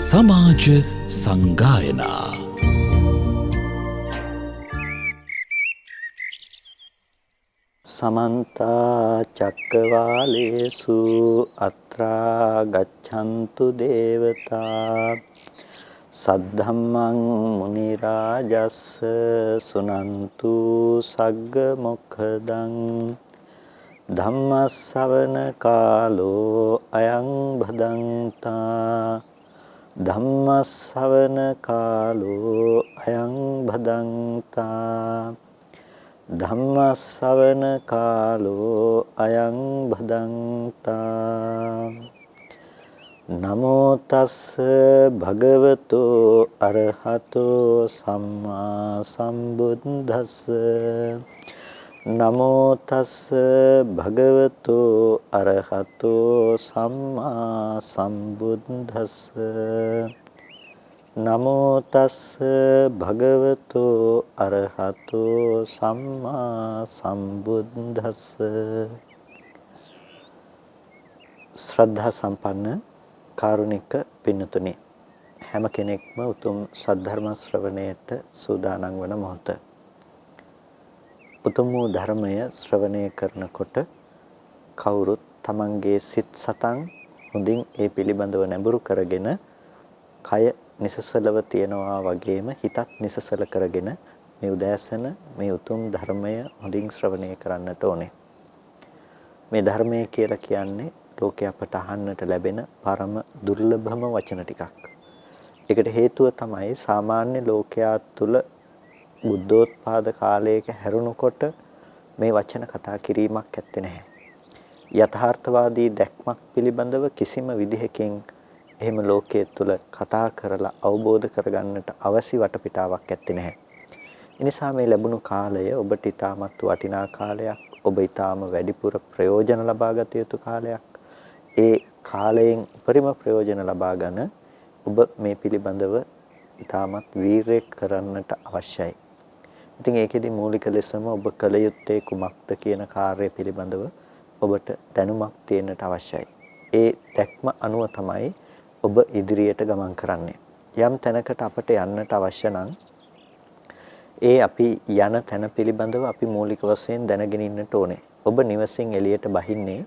සමාජ සංගායනා සමන්ත චක්කවාලේසු අත්‍රා ගච්ඡන්තු දේවතා සද්ධම්මං මුනි රාජස්ස සුනන්තු සග්ග මොක්ඛදං ධම්මස්සවන කාලෝ අයං භදංතා ධම්මස්සවන කාලෝ අයං භදංතා ධම්මස්සවන කාලෝ අයං භදංතා නමෝ තස්ස භගවතෝ අරහතෝ සම්මා සම්බුද්දස්ස නමෝ තස්ස භගවතෝ අරහතෝ සම්මා සම්බුද්දස්ස නමෝ තස්ස භගවතෝ අරහතෝ සම්මා සම්බුද්දස්ස ශ්‍රද්ධා සම්පන්න කාරුණික පින්නතුනි හැම කෙනෙක්ම උතුම් සද්ධර්ම ශ්‍රවණයට සූදානම් වන මොහොත උතුම් වූ ධර්මය ශ්‍රවණය කරනකොට කවුරුත් තමන්ගේ සිත් සතන් හොඳින් ඒ පිළිබඳව නැඹුරු කරගෙන කය නිසසලව තියනවා වගේම හිතත් නිසසල කරගෙන මේ උදෑසන මේ උතුම් ධර්මය හොඳින් ශ්‍රවණය කරන්නට ඕනේ. මේ ධර්මය කියලා කියන්නේ ලෝකේ අපට අහන්නට ලැබෙන පරම දුර්ලභම වචන ටිකක්. ඒකට හේතුව තමයි සාමාන්‍ය ලෝකයා තුල බුද්ධෝත්පාද කාලයක හැරුණකොට මේ වචන කතා කිරීමක් ඇත්තේ නැහැ. යථාර්ථවාදී දැක්මක් පිළිබඳව කිසිම විදිහකින් එහෙම ලෝකයේ තුල කතා කරලා අවබෝධ කරගන්නට අවශ්‍ය වටපිටාවක් ඇත්තේ නැහැ. ඒ නිසා මේ ලැබුණු කාලය ඔබට ඊටමත් වටිනා කාලයක්. ඔබ ඊටම වැඩිපුර ප්‍රයෝජන ලබා ගත යුතු කාලයක්. ඒ කාලයෙන් උපරිම ප්‍රයෝජන ලබා ගන්න ඔබ මේ පිළිබඳව ඊටමත් වීරය කරන්නට අවශ්‍යයි. ඉතින් ඒකෙදි මූලික ලෙසම ඔබ කල යුත්තේ කුමක්ද කියන කාර්යය පිළිබඳව ඔබට දැනුමක් තියෙන්නට අවශ්‍යයි. ඒ දැක්ම අනුව තමයි ඔබ ඉදිරියට ගමන් කරන්නේ. යම් තැනකට අපට යන්නට අවශ්‍ය නම් ඒ අපි යන තැන පිළිබඳව අපි මූලික වශයෙන් දැනගෙන ඉන්නට ඕනේ. ඔබ නිවසින් එළියට බහින්නේ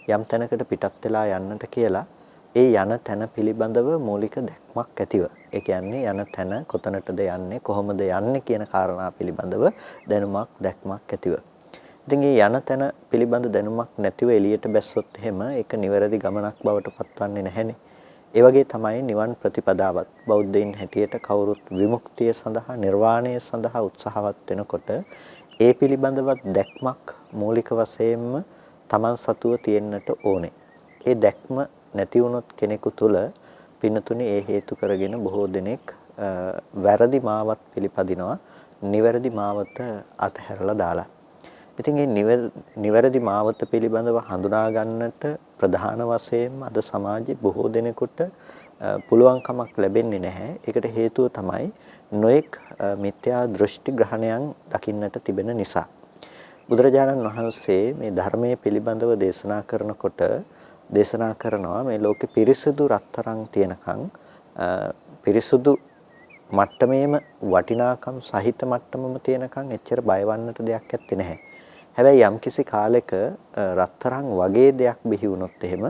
යම් තැනකට පිටත් වෙලා යන්නට කියලා ඒ යන තැන පිළිබඳව මූලික දැක්මක් ඇතිව. ඒ කියන්නේ යන තැන කොතනටද යන්නේ කොහොමද යන්නේ කියන කාරණා පිළිබඳව දැනුමක් දැක්මක් ඇතිව. ඉතින් මේ යන තැන පිළිබඳ දැනුමක් නැතිව එළියට බැස්සොත් එහෙම ඒක නිවැරදි ගමනක් බවට පත්වන්නේ නැහැනේ. ඒ වගේ තමයි නිවන් ප්‍රතිපදාවත් බෞද්ධයින් හැටියට කවුරුත් විමුක්තිය සඳහා නිර්වාණය සඳහා උත්සාහවත් වෙනකොට ඒ පිළිබඳවත් දැක්මක් මූලික වශයෙන්ම Taman සතුව තියෙන්නට ඕනේ. ඒ දැක්ම නැති වුණොත් කෙනෙකු තුල පින්නතුනි ඒ හේතු කරගෙන බොහෝ දෙනෙක් වැරදි මාවත් පිළිපදිනවා. නිවැරදි මාවත අතහැරලා දාලා. ඉතින් මේ නිවැරදි මාවත පිළිබඳව හඳුනා ගන්නට ප්‍රධාන වශයෙන්ම අද සමාජයේ බොහෝ දෙනෙකුට පුළුවන්කමක් ලැබෙන්නේ නැහැ. ඒකට හේතුව තමයි නොඑක් මිත්‍යා දෘෂ්ටි ග්‍රහණයන් දකින්නට තිබෙන නිසා. බුදුරජාණන් වහන්සේ මේ ධර්මයේ පිළිබඳව දේශනා කරනකොට දේශනා කරනවා මේ ලෝකේ පිරිසුදු රත්තරන් තියනකම් පිරිසුදු මට්ටමේම වටිනාකම් සහිත මට්ටමම තියනකම් එච්චර බයවන්නට දෙයක් ඇත්තේ නැහැ. හැබැයි යම්කිසි කාලෙක රත්තරන් වගේ දෙයක් බිහි වුණොත් එහෙම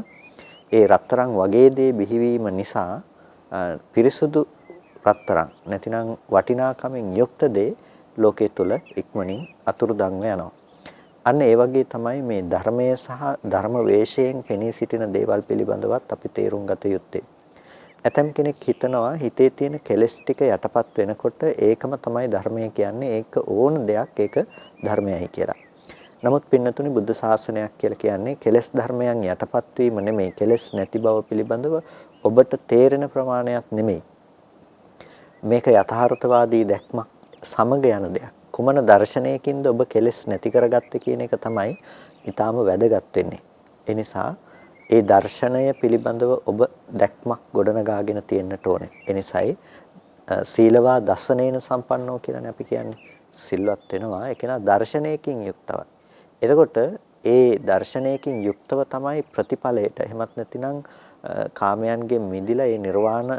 ඒ රත්තරන් වගේ දේ බිහිවීම නිසා පිරිසුදු රත්තරන් නැතිනම් වටිනාකමින් යුක්ත දේ ලෝකයේ තුල ඉක්මනින් අතුරුදන්ව යනවා. අන්න ඒ වගේ තමයි මේ ධර්මයේ සහ ධර්ම වේශයෙන් පෙනී සිටින දේවල් පිළිබඳවත් අපි තේරුම් ගත යුත්තේ. ඇතම් කෙනෙක් හිතනවා හිතේ තියෙන කෙලෙස් ටික යටපත් වෙනකොට ඒකම තමයි ධර්මය කියන්නේ. ඒක ඕන දෙයක් ඒක ධර්මයයි කියලා. නමුත් පින්නතුනි බුද්ධ ශාසනයක් කියලා කියන්නේ කෙලෙස් ධර්මයන් යටපත් වීම නෙමෙයි. කෙලෙස් නැති බව පිළිබඳව ඔබට තේරෙන ප්‍රමාණයක් නෙමෙයි. මේක යථාර්ථවාදී දැක්මක් සමග යන දෙයක්. කුමන දර්ශනයකින්ද ඔබ කෙලෙස් නැති කරගත්තේ කියන එක තමයි ඊටාම වැදගත් වෙන්නේ. ඒ නිසා ඒ දර්ශනය පිළිබඳව ඔබ දැක්මක් ගොඩනගාගෙන තියෙන්නට ඕනේ. ඒ නිසායි සීලවා දසනේන සම්පන්නෝ කියලානේ අපි කියන්නේ. සිල්වත් වෙනවා ඒ කෙනා දර්ශනයකින් යුක්තව. එතකොට ඒ දර්ශනයකින් යුක්තව තමයි ප්‍රතිඵලයට එහෙමත් නැතිනම් කාමයන්ගෙන් මිදිලා ඒ නිර්වාණ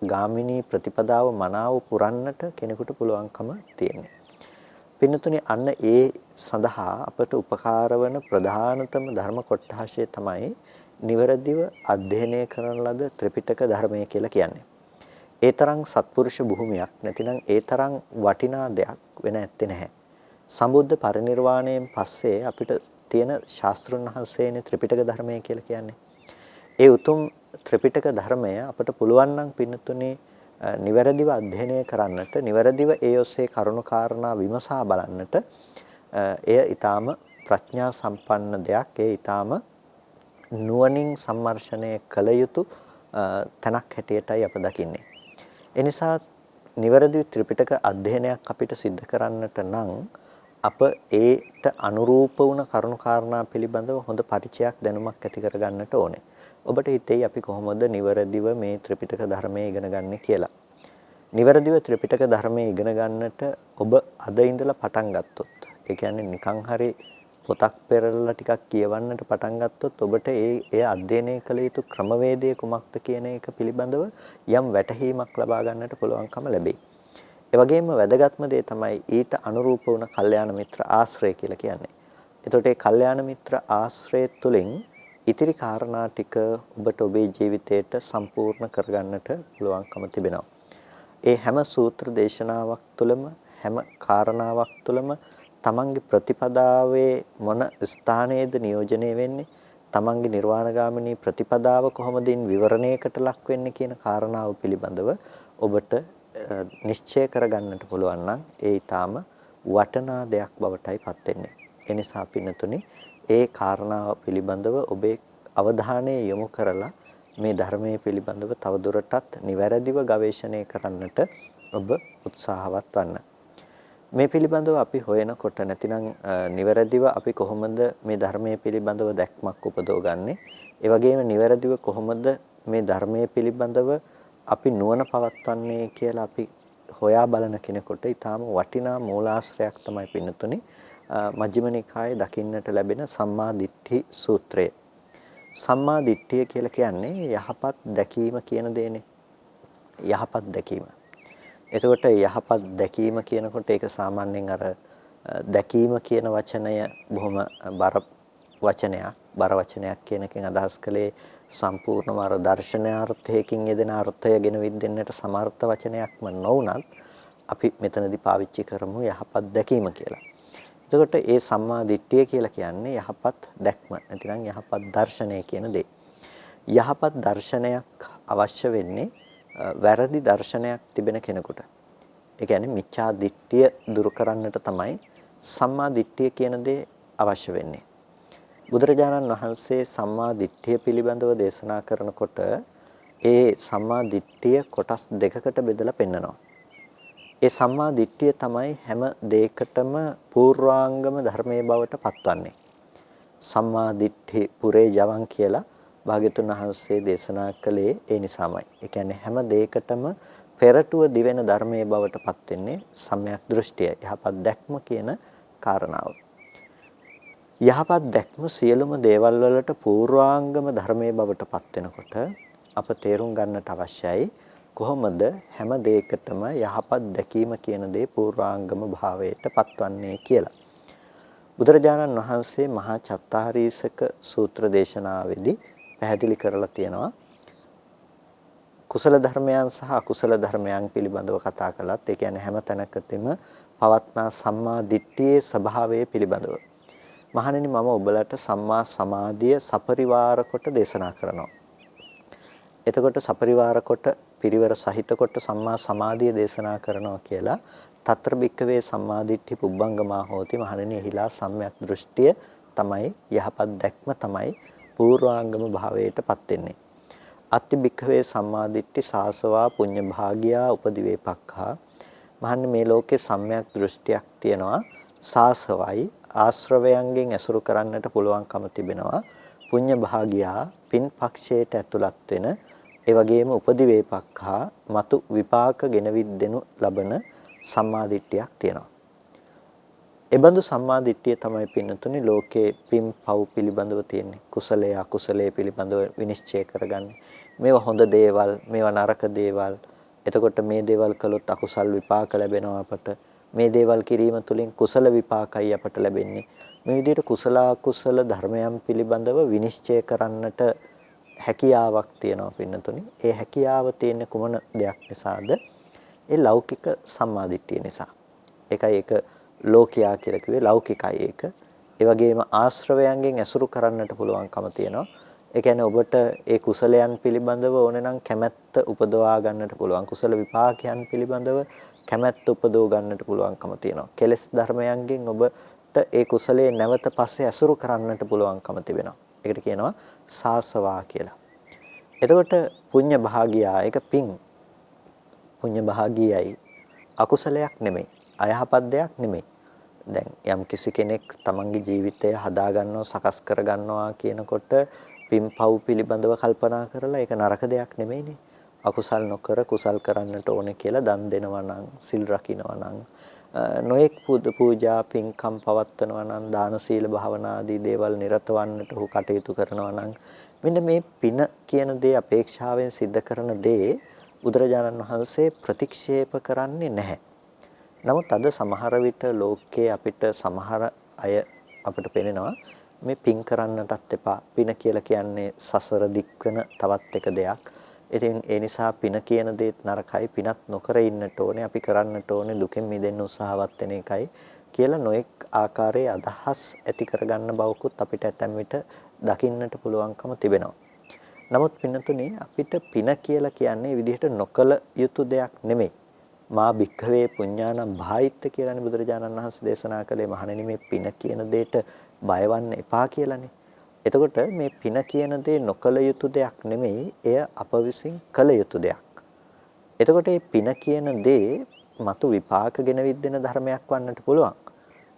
ගාමිනී ප්‍රතිපදාව මනාව පුරන්නට කෙනෙකුට පුළුවන්කම තියෙන්නේ. පින්නතුනේ අන්න ඒ සඳහා අපට උපකාර වන ප්‍රධානතම ධර්ම කොටහශය තමයි නිවැරදිව අධ්‍යයනය කරන ලද ත්‍රිපිටක ධර්මය කියලා කියන්නේ. ඒ තරම් සත්පුරුෂ භූමියක් නැතිනම් ඒ තරම් වටිනා දෙයක් වෙන ඇත්තේ නැහැ. සම්බුද්ධ පරිනිර්වාණයෙන් පස්සේ අපිට තියෙන ශාස්ත්‍රුන් වහන්සේනේ ත්‍රිපිටක ධර්මය කියලා කියන්නේ. ඒ උතුම් ත්‍රිපිටක ධර්මය අපට පුළුවන් නම් පින්නතුනේ නිවැරදිව අධ්‍යයනය කරන්නට, නිවැරදිව ඒ ඔස්සේ කරුණු කාරණා විමසා බලන්නට එය ඊටාම ප්‍රඥා සම්පන්න දෙයක්. ඒ ඊටාම නුවණින් සම්මර්ෂණය කළ යුතු තැනක් හැටියටයි අප දකින්නේ. ඒ නිසා නිවැරදි ත්‍රිපිටක අධ්‍යයනයක් අපිට සිද්ධ කරන්නට නම් අප ඒට අනුරූප වුණ කරුණු කාරණා පිළිබඳව හොඳ පරිචයක් දැනුමක් ඇති කරගන්නට ඕනේ. ඔබට හිතෙයි අපි කොහොමද නිවැරදිව මේ ත්‍රිපිටක ධර්මයේ ඉගෙන ගන්න කියලා. නිවැරදිව ත්‍රිපිටක ධර්මයේ ඉගෙන ගන්නට ඔබ අද ඉඳලා පටන් ගත්තොත්, ඒ කියන්නේ නිකන් හරි පොතක් පෙරලලා ටිකක් කියවන්නට පටන් ගත්තොත් ඔබට ඒ අධ්‍යයනය කළ යුතු ක්‍රමවේදය කුමක්ද කියන එක පිළිබඳව යම් වැටහීමක් ලබා ගන්නට පුළුවන්කම ලැබෙයි. ඒ වගේම වැදගත්ම දේ තමයි ඊට අනුරූප වුණ කල්යාණ මිත්‍ර ආශ්‍රය කියලා කියන්නේ. එතකොට මේ කල්යාණ මිත්‍ර ආශ්‍රය තුළින් ඉතිරි කාරණා ටික ඔබට ඔබේ ජීවිතයට සම්පූර්ණ කරගන්නට පුළුවන්කම තිබෙනවා. ඒ හැම සූත්‍ර දේශනාවක් තුළම හැම කාරණාවක් තුළම තමන්ගේ ප්‍රතිපදාවේ මොන ස්ථානයේද නියෝජනය වෙන්නේ, තමන්ගේ නිර්වාණගාමිනී ප්‍රතිපදාව කොහොමද විවරණයකට ලක් වෙන්නේ කියන කාරණාව පිළිබඳව ඔබට නිශ්චය කරගන්නට පුළුවන් නම් ඒ ඊටාම වටිනා දෙයක් බවටයි පත් වෙන්නේ. ඒ නිසා පින්නතුනි ඒ කාරණාව පිළිබඳව ඔබේ අවධානය යොමු කරලා මේ ධර්මයේ පිළිබඳව තවදුරටත් නිවැරදිව ගවේෂණය කරන්නට ඔබ උත්සාහවත් වන්න. මේ පිළිබඳව අපි හොයනකොට නැතිනම් නිවැරදිව අපි කොහොමද මේ ධර්මයේ පිළිබඳව දැක්මක් උපදවගන්නේ? ඒ වගේම නිවැරදිව කොහොමද මේ ධර්මයේ පිළිබඳව අපි නුවණ පවත්වන්නේ කියලා අපි හොයා බලන කෙනෙකුට ඊටාම වටිනා මූලාශ්‍රයක් තමයි පින්නතුනි මජ්ක්‍ධිම නිකායේ දකින්නට ලැබෙන සම්මා දිට්ඨි සූත්‍රය. සම්මා දිට්ඨිය කියලා කියන්නේ යහපත් දැකීම කියන දේනේ. යහපත් දැකීම. එතකොට යහපත් දැකීම කියනකොට ඒක සාමාන්‍යයෙන් අර දැකීම කියන වචනය බොහොම බර වචනයක් කියන එකෙන් අදහස් කළේ සම්පූර්ණම අර දර්ශනාර්ථයකින් යෙදෙන අර්ථය ගෙන විද්දෙන්නට සමර්ථ වචනයක්ම නොවුනත් අපි මෙතනදී පාවිච්චි කරමු යහපත් දැකීම කියලා. එතකොට ඒ සම්මා දිට්ඨිය කියලා කියන්නේ යහපත් දැක්ම. නැතිනම් යහපත් දර්ශනය කියන දේ. යහපත් දර්ශනයක් අවශ්‍ය වෙන්නේ වැරදි දර්ශනයක් තිබෙන කෙනෙකුට. ඒ කියන්නේ මිච්ඡා දිට්ඨිය දුරු කරන්නට තමයි සම්මා දිට්ඨිය කියන දේ අවශ්‍ය වෙන්නේ. බුදුරජාණන් වහන්සේ සම්මා දිට්ඨිය පිළිබඳව දේශනා කරනකොට ඒ සම්මා දිට්ඨිය කොටස් දෙකකට බෙදලා පෙන්නනවා. ඒ සම්මා දිට්ඨිය තමයි හැම දෙයකටම පූර්වාංගම ධර්මයේ බවට පත්වන්නේ. සම්මා දිට්ඨි පුරේ ජවන් කියලා භාග්‍යතුන් වහන්සේ දේශනා කළේ ඒ නිසාමයි. ඒ කියන්නේ හැම දෙයකටම පෙරටුව දිවෙන ධර්මයේ බවට පත් වෙන්නේ සම්‍යක් දෘෂ්ටිය, යහපත් දැක්ම කියන කාරණාව. යහපත් දැක්ම සියලුම දේවල් වලට පූර්වාංගම ධර්මයේ බවට පත් වෙනකොට අප තේරුම් ගන්නට අවශ්‍යයි කොහොමද හැම දෙයකටම යහපත් දැකීම කියන දේ පූර්වාංගම භාවයට පත්වන්නේ කියලා. බුදුරජාණන් වහන්සේ මහා චත්තාරීසක සූත්‍ර දේශනාවේදී පැහැදිලි කරලා තියෙනවා කුසල ධර්මයන් සහ අකුසල ධර්මයන් පිළිබඳව කතා කළත් ඒ කියන්නේ හැම තැනකදීම පවත්නා සම්මා දිට්ඨියේ ස්වභාවය පිළිබඳව. මහණෙනි මම ඔබලට සම්මා සමාධිය සපරිවාර කොට දේශනා කරනවා. එතකොට සපරිවාර කොට පිරිවර සහිත කොට සම්මා සමාධිය දේශනා කරනවා කියලා తත්‍ර භික්කවේ සම්මාදිට්ඨි පුබ්බංගමා හෝති මහණෙනි එහිලා සම්‍යක් දෘෂ්ටිය තමයි යහපත් දැක්ම තමයි පූර්වාංගම භාවයටපත් වෙන්නේ. අත්ති භික්කවේ සම්මාදිට්ඨි සාසවා පුඤ්ඤ භාගියා උපදිවේපක්ඛා මහන්නේ මේ ලෝකේ සම්‍යක් දෘෂ්ටියක් තියෙනවා සාසවයි ආශ්‍රවයන්ගෙන් ඇසුරු කරන්නට පුළුවන්කම තිබෙනවා පුඤ්ඤ භාගියා පින් පක්ෂයට ඇතුළත් වෙන ඒ වගේම උපදිවේපක්ඛා මතු විපාක ගෙනවිත් දෙනු ලබන සම්මාදිට්ඨියක් තියෙනවා. එබඳු සම්මාදිට්ඨිය තමයි පින්නතුනේ ලෝකේ පින් පව් පිළිබඳව තියෙන්නේ. කුසලයේ අකුසලයේ පිළිබඳව විනිශ්චය කරගන්නේ. මේවා හොඳ දේවල්, මේවා නරක දේවල්, එතකොට මේ දේවල් කළොත් අකුසල් විපාක ලැබෙනවා අපට. මේ දේවල් කිරීම තුළින් කුසල විපාකයි අපට ලැබෙන්නේ. මේ විදිහට කුසල අකුසල ධර්මයන් පිළිබඳව විනිශ්චය කරන්නට හැකියාවක් තියෙනවා පින්නතුනි. ඒ හැකියාව තියෙන කුමන දෙයක් නිසාද? ඒ ලෞකික සම්මාදිට්ඨිය නිසා. ඒකයි ඒක ලෝකයා කියලා කිව්වේ ලෞකිකයි ඒක. ඒ වගේම ආශ්‍රවයන්ගෙන් ඇසුරු කරන්නට පුළුවන්කම තියෙනවා. ඒ කියන්නේ ඔබට ඒ කුසලයන් පිළිබඳව ඕනේ නම් කැමැත්ත උපදවා ගන්නට පුළුවන්. කුසල විපාකයන් පිළිබඳව කැමැත්ත උපදව ගන්නට පුළුවන්කම තියෙනවා. කෙලෙස් ධර්මයන්ගෙන් ඔබට ඒ කුසලයේ නැවත පස්සේ ඇසුරු කරන්නට පුළුවන්කම තිබෙනවා. ඒකට කියනවා සාසවා කියලා. එතකොට පුඤ්ඤ භාගියා ඒක පිං. පුඤ්ඤ භාගියයි අකුසලයක් නෙමෙයි. අයහපත් දෙයක් නෙමෙයි. දැන් යම් කිසි කෙනෙක් තමන්ගේ ජීවිතය හදා ගන්නවා සකස් කර ගන්නවා කියනකොට පින්පව් පිළිබඳව කල්පනා කරලා ඒක නරක දෙයක් නෙමෙයිනේ. අකුසල් නොකර කුසල් කරන්නට ඕනේ කියලා දන් දෙනවා නම් සිල් රකින්නවා නම් නොඑක් පූජා පින්කම් පවත්වනවා නම් දාන සීල භාවනා ආදී දේවල් නිරතවන්නට උ කටයුතු කරනවා නම් මෙන්න මේ පින කියන දේ අපේක්ෂාවෙන් සිද්ධ කරන දේ බුදුරජාණන් වහන්සේ ප්‍රතික්ෂේප කරන්නේ නැහැ. නමුත් අද සමහර විට ලෝකයේ අපිට සමහර අය අපිට පේනවා මේ පින් කරන්නටත් එපා. පින කියලා කියන්නේ සසර දික්වන තවත් එක දෙයක්. ඉතින් ඒ නිසා පින කියන දේත් නරකයි. පිනත් නොකර ඉන්නට ඕනේ. අපි කරන්නට ඕනේ දුකෙන් මිදෙන්න උත්සාහවත් වෙන එකයි කියලා නොඑක් ආකාරයේ අදහස් ඇති කරගන්න බවකුත් අපිට ඇතැම් විට දකින්නට පුළුවන්කම තිබෙනවා. නමුත් පින්නතුනේ අපිට පින කියලා කියන්නේ විදිහට නොකල යුතු දෙයක් නෙමෙයි. මා භික්ඛවේ පුඤ්ඤානම් භායිත්ත කියලානේ බුදුරජාණන් වහන්සේ දේශනා කළේ. මහණෙනි මේ පින කියන දෙයට බයවන්න එපා කියලානේ. එතකොට මේ පින කියන දේ නොකල යුතු දෙයක් නෙමෙයි. එය අප විසින් කළ යුතු දෙයක්. එතකොට මේ පින කියන දේ මතු විපාක ගෙන විද්දෙන ධර්මයක් වන්නට පුළුවන්.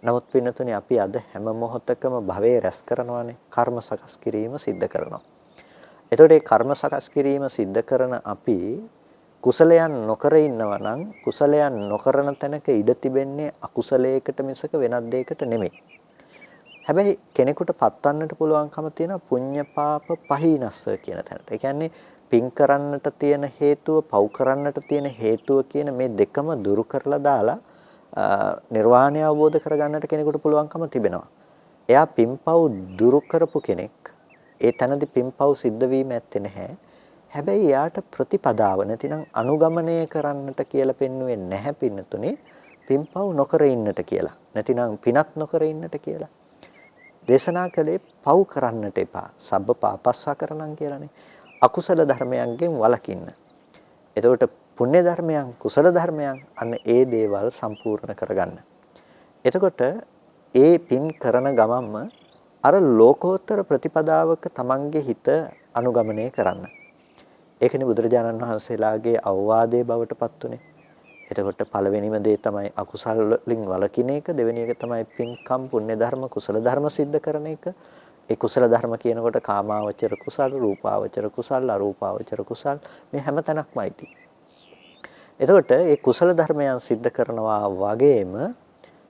නමුත් පින්නතුනේ අපි අද හැම මොහොතකම භවයේ රැස් කරනවානේ. කර්ම සකස් කිරීම සිද්ධ කරනවා. එතකොට මේ කර්ම සකස් කිරීම සිද්ධ කරන අපි කුසලයන් නොකර ඉන්නවා නම් කුසලයන් නොකරන තැනක ඉඩ තිබෙන්නේ අකුසලයකට මිසක වෙනත් දෙයකට නෙමෙයි. හැබැයි කෙනෙකුට පත්වන්නට පුළුවන්කම තියෙන පුඤ්ඤ පාප පහිනස්ස කියන තැනට. ඒ කියන්නේ පින් කරන්නට තියෙන හේතුව, පව් කරන්නට තියෙන හේතුව කියන මේ දෙකම දුරු කරලා දාලා නිර්වාණය අවබෝධ කරගන්නට කෙනෙකුට පුළුවන්කම තිබෙනවා. එයා පින්පව් දුරු කරපු කෙනෙක්. ඒ තැනදී පින්පව් සිද්ධ වීම ඇත්තේ නැහැ. හැබැයි යාට ප්‍රතිපදාව නැතිනම් අනුගමනය කරන්නට කියලා පෙන්වුවේ නැහැ පින්නතුනේ. පින්පව් නොකර ඉන්නට කියලා. නැතිනම් පිනත් නොකර ඉන්නට කියලා. දේශනා කළේ පව් කරන්නට එපා. සබ්බ පාපස්සකරණම් කියලානේ. අකුසල ධර්මයන්ගෙන් වළකින්න. එතකොට පුණ්‍ය ධර්මයන්, කුසල ධර්මයන් අන්න ඒ දේවල් සම්පූර්ණ කරගන්න. එතකොට ඒ පින් කරන ගමන්ම අර ලෝකෝත්තර ප්‍රතිපදාවක තමන්ගේ හිත අනුගමනය කරන්න. ඒකනේ බුදුරජාණන් වහන්සේලාගේ අවවාදයේ බවට පත් උනේ. එතකොට පළවෙනිම දේ තමයි අකුසල වලින් වළකින එක. දෙවෙනි එක තමයි පින්කම්, පුණ්‍ය ධර්ම, කුසල ධර්ම સિદ્ધ කරන එක. ඒ කුසල ධර්ම කියනකොට කාමාවචර කුසල, රූපාවචර කුසල, අරූපාවචර කුසල මේ හැම තැනක්මයි තියෙන්නේ. එතකොට මේ කුසල ධර්මයන් સિદ્ધ කරනවා වගේම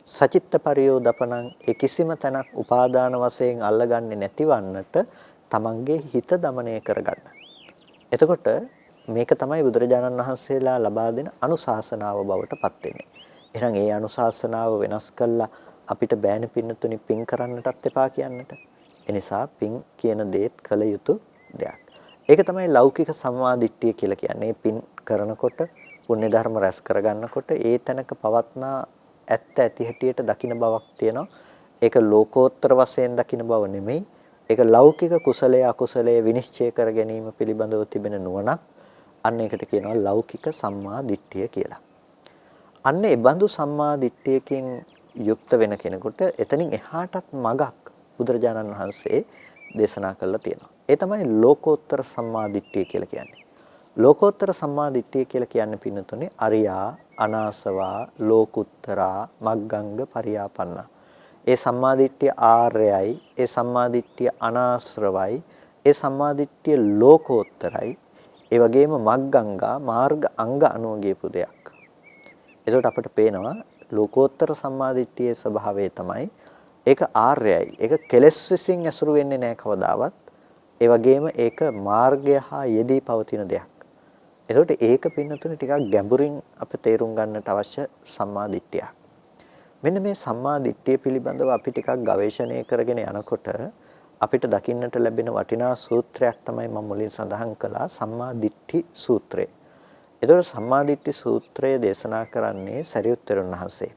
සචිත්ත පරියෝදපණං ඒ කිසිම තැනක් උපාදාන වශයෙන් අල්ලගන්නේ නැතිවන්නට තමන්ගේ හිත දමනය කරගන්න. එතකොට මේක තමයි බුදුරජාණන් වහන්සේලා ලබා දෙන අනුශාසනාව බවට පත් වෙන්නේ. එහෙනම් ඒ අනුශාසනාව වෙනස් කළා අපිට බෑන පින්නතුනි පින් කරන්නටත් එපා කියන්නට. ඒ නිසා පින් කියන දේත් කළ යුතු දෙයක්. ඒක තමයි ලෞකික සම්මාදිට්ඨිය කියලා කියන්නේ. පින් කරනකොට පුණ්‍ය ධර්ම රැස් කරගන්නකොට ඒ තැනක පවත්නා ඇත්ත ඇති හැටියට දකින්න බවක් තියෙනවා. ඒක ලෝකෝත්තර වශයෙන් දකින්න බව නෙමෙයි. ඒක ලෞකික කුසලයේ අකුසලයේ විනිශ්චය කර ගැනීම පිළිබඳව තිබෙන නුවණක්. අන්න ඒකට කියනවා ලෞකික සම්මා දිට්ඨිය කියලා. අන්න ඒ බඳු සම්මා දිට්ඨියකින් යුක්ත වෙන කෙනෙකුට එතනින් එහාටත් මගක් බුදුරජාණන් වහන්සේ දේශනා කළා තියෙනවා. ඒ තමයි ලෝකෝත්තර සම්මා දිට්ඨිය කියලා කියන්නේ. ලෝකෝත්තර සම්මා දිට්ඨිය කියලා කියන්නේ පින්නතුනේ අරියා, අනාසවා, ලෝකුත්තරා, මග්ගංග පරියාපන්න. ඒ සම්මා දිට්ඨිය ආර්යයි, ඒ සම්මා දිට්ඨිය අනාශ්‍රවයි, ඒ සම්මා දිට්ඨිය ලෝකෝත්තරයි. ඒ වගේම මග්ගංගා මාර්ග අංග අනුව ගියපු දෙයක්. එතකොට අපිට පේනවා ලෝකෝත්තර සම්මාදිට්ඨියේ ස්වභාවය තමයි ඒක ආර්යයි. ඒක කෙලෙස් විසින් ඇසුරු වෙන්නේ නැහැ කවදාවත්. ඒ වගේම ඒක මාර්ගය හා යෙදී පවතින දෙයක්. එතකොට ඒක පින්නතුනේ ටිකක් ගැඹුරින් අප තේරුම් ගන්නට අවශ්‍ය සම්මා දිට්ඨිය. මෙන්න මේ සම්මා දිට්ඨිය පිළිබඳව අපි ටිකක් ගවේෂණය කරගෙන යනකොට අපිට දකින්නට ලැබෙන වටිනා සූත්‍රයක් තමයි මම මුලින් සඳහන් කළා සම්මා දිට්ඨි සූත්‍රය. එතකොට සම්මා දිට්ඨි සූත්‍රය දේශනා කරන්නේ සරියුත් තෙරුන් වහන්සේ.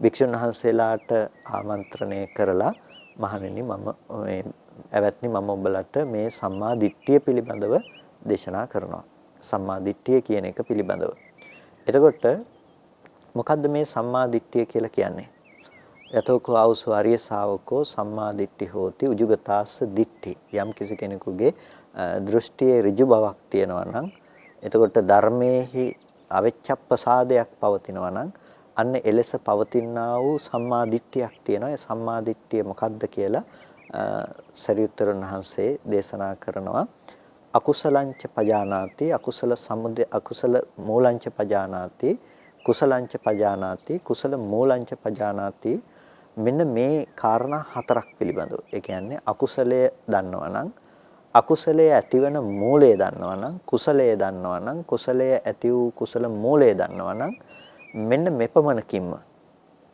භික්ෂුන් වහන්සේලාට ආමන්ත්‍රණය කරලා මහණෙනි මම මේ ඇවැත්නි මම ඔබලට මේ සම්මා දිට්ඨිය පිළිබඳව දේශනා කරනවා. සම්මා දිට්ඨිය කියන එක පිළිබඳව. එතකොට මොකද්ද මේ සම්මා දිට්ඨිය කියලා කියන්නේ? යතෝකෝ ආවුසෝ ආර්ය ශාවකෝ සම්මා දිට්ඨි හෝති උජුගතාස්ස දිට්ඨි. යම් කිසි කෙනෙකුගේ දෘෂ්ටියේ ඍජු බවක් තියෙනවා නම් එතකොට ධර්මයේහි අවිච්ඡප්පසාදයක් පවතිනවා නම් අන්න එලෙස පවතිනා වූ සම්මා දිට්ඨියක් තියෙනවා. ඒ සම්මා දිට්ඨිය මොකක්ද කියලා සරියුත්තරුන් වහන්සේ දේශනා කරනවා. අකුසලංච පජානාති අකුසල සමුදය අකුසල මූලංච පජානාති කුසලංච පජානාති කුසල මූලංච පජානාති. මෙන්න මේ කාරණා හතරක් පිළිබඳව. ඒ කියන්නේ අකුසලය දන්නවා නම් අකුසලයේ ඇතිවන මූලය දන්නවා නම් කුසලයේ දන්නවා නම් කුසලයේ ඇති වූ කුසල මූලය දන්නවා නම් මෙන්න මෙපමණකින්ම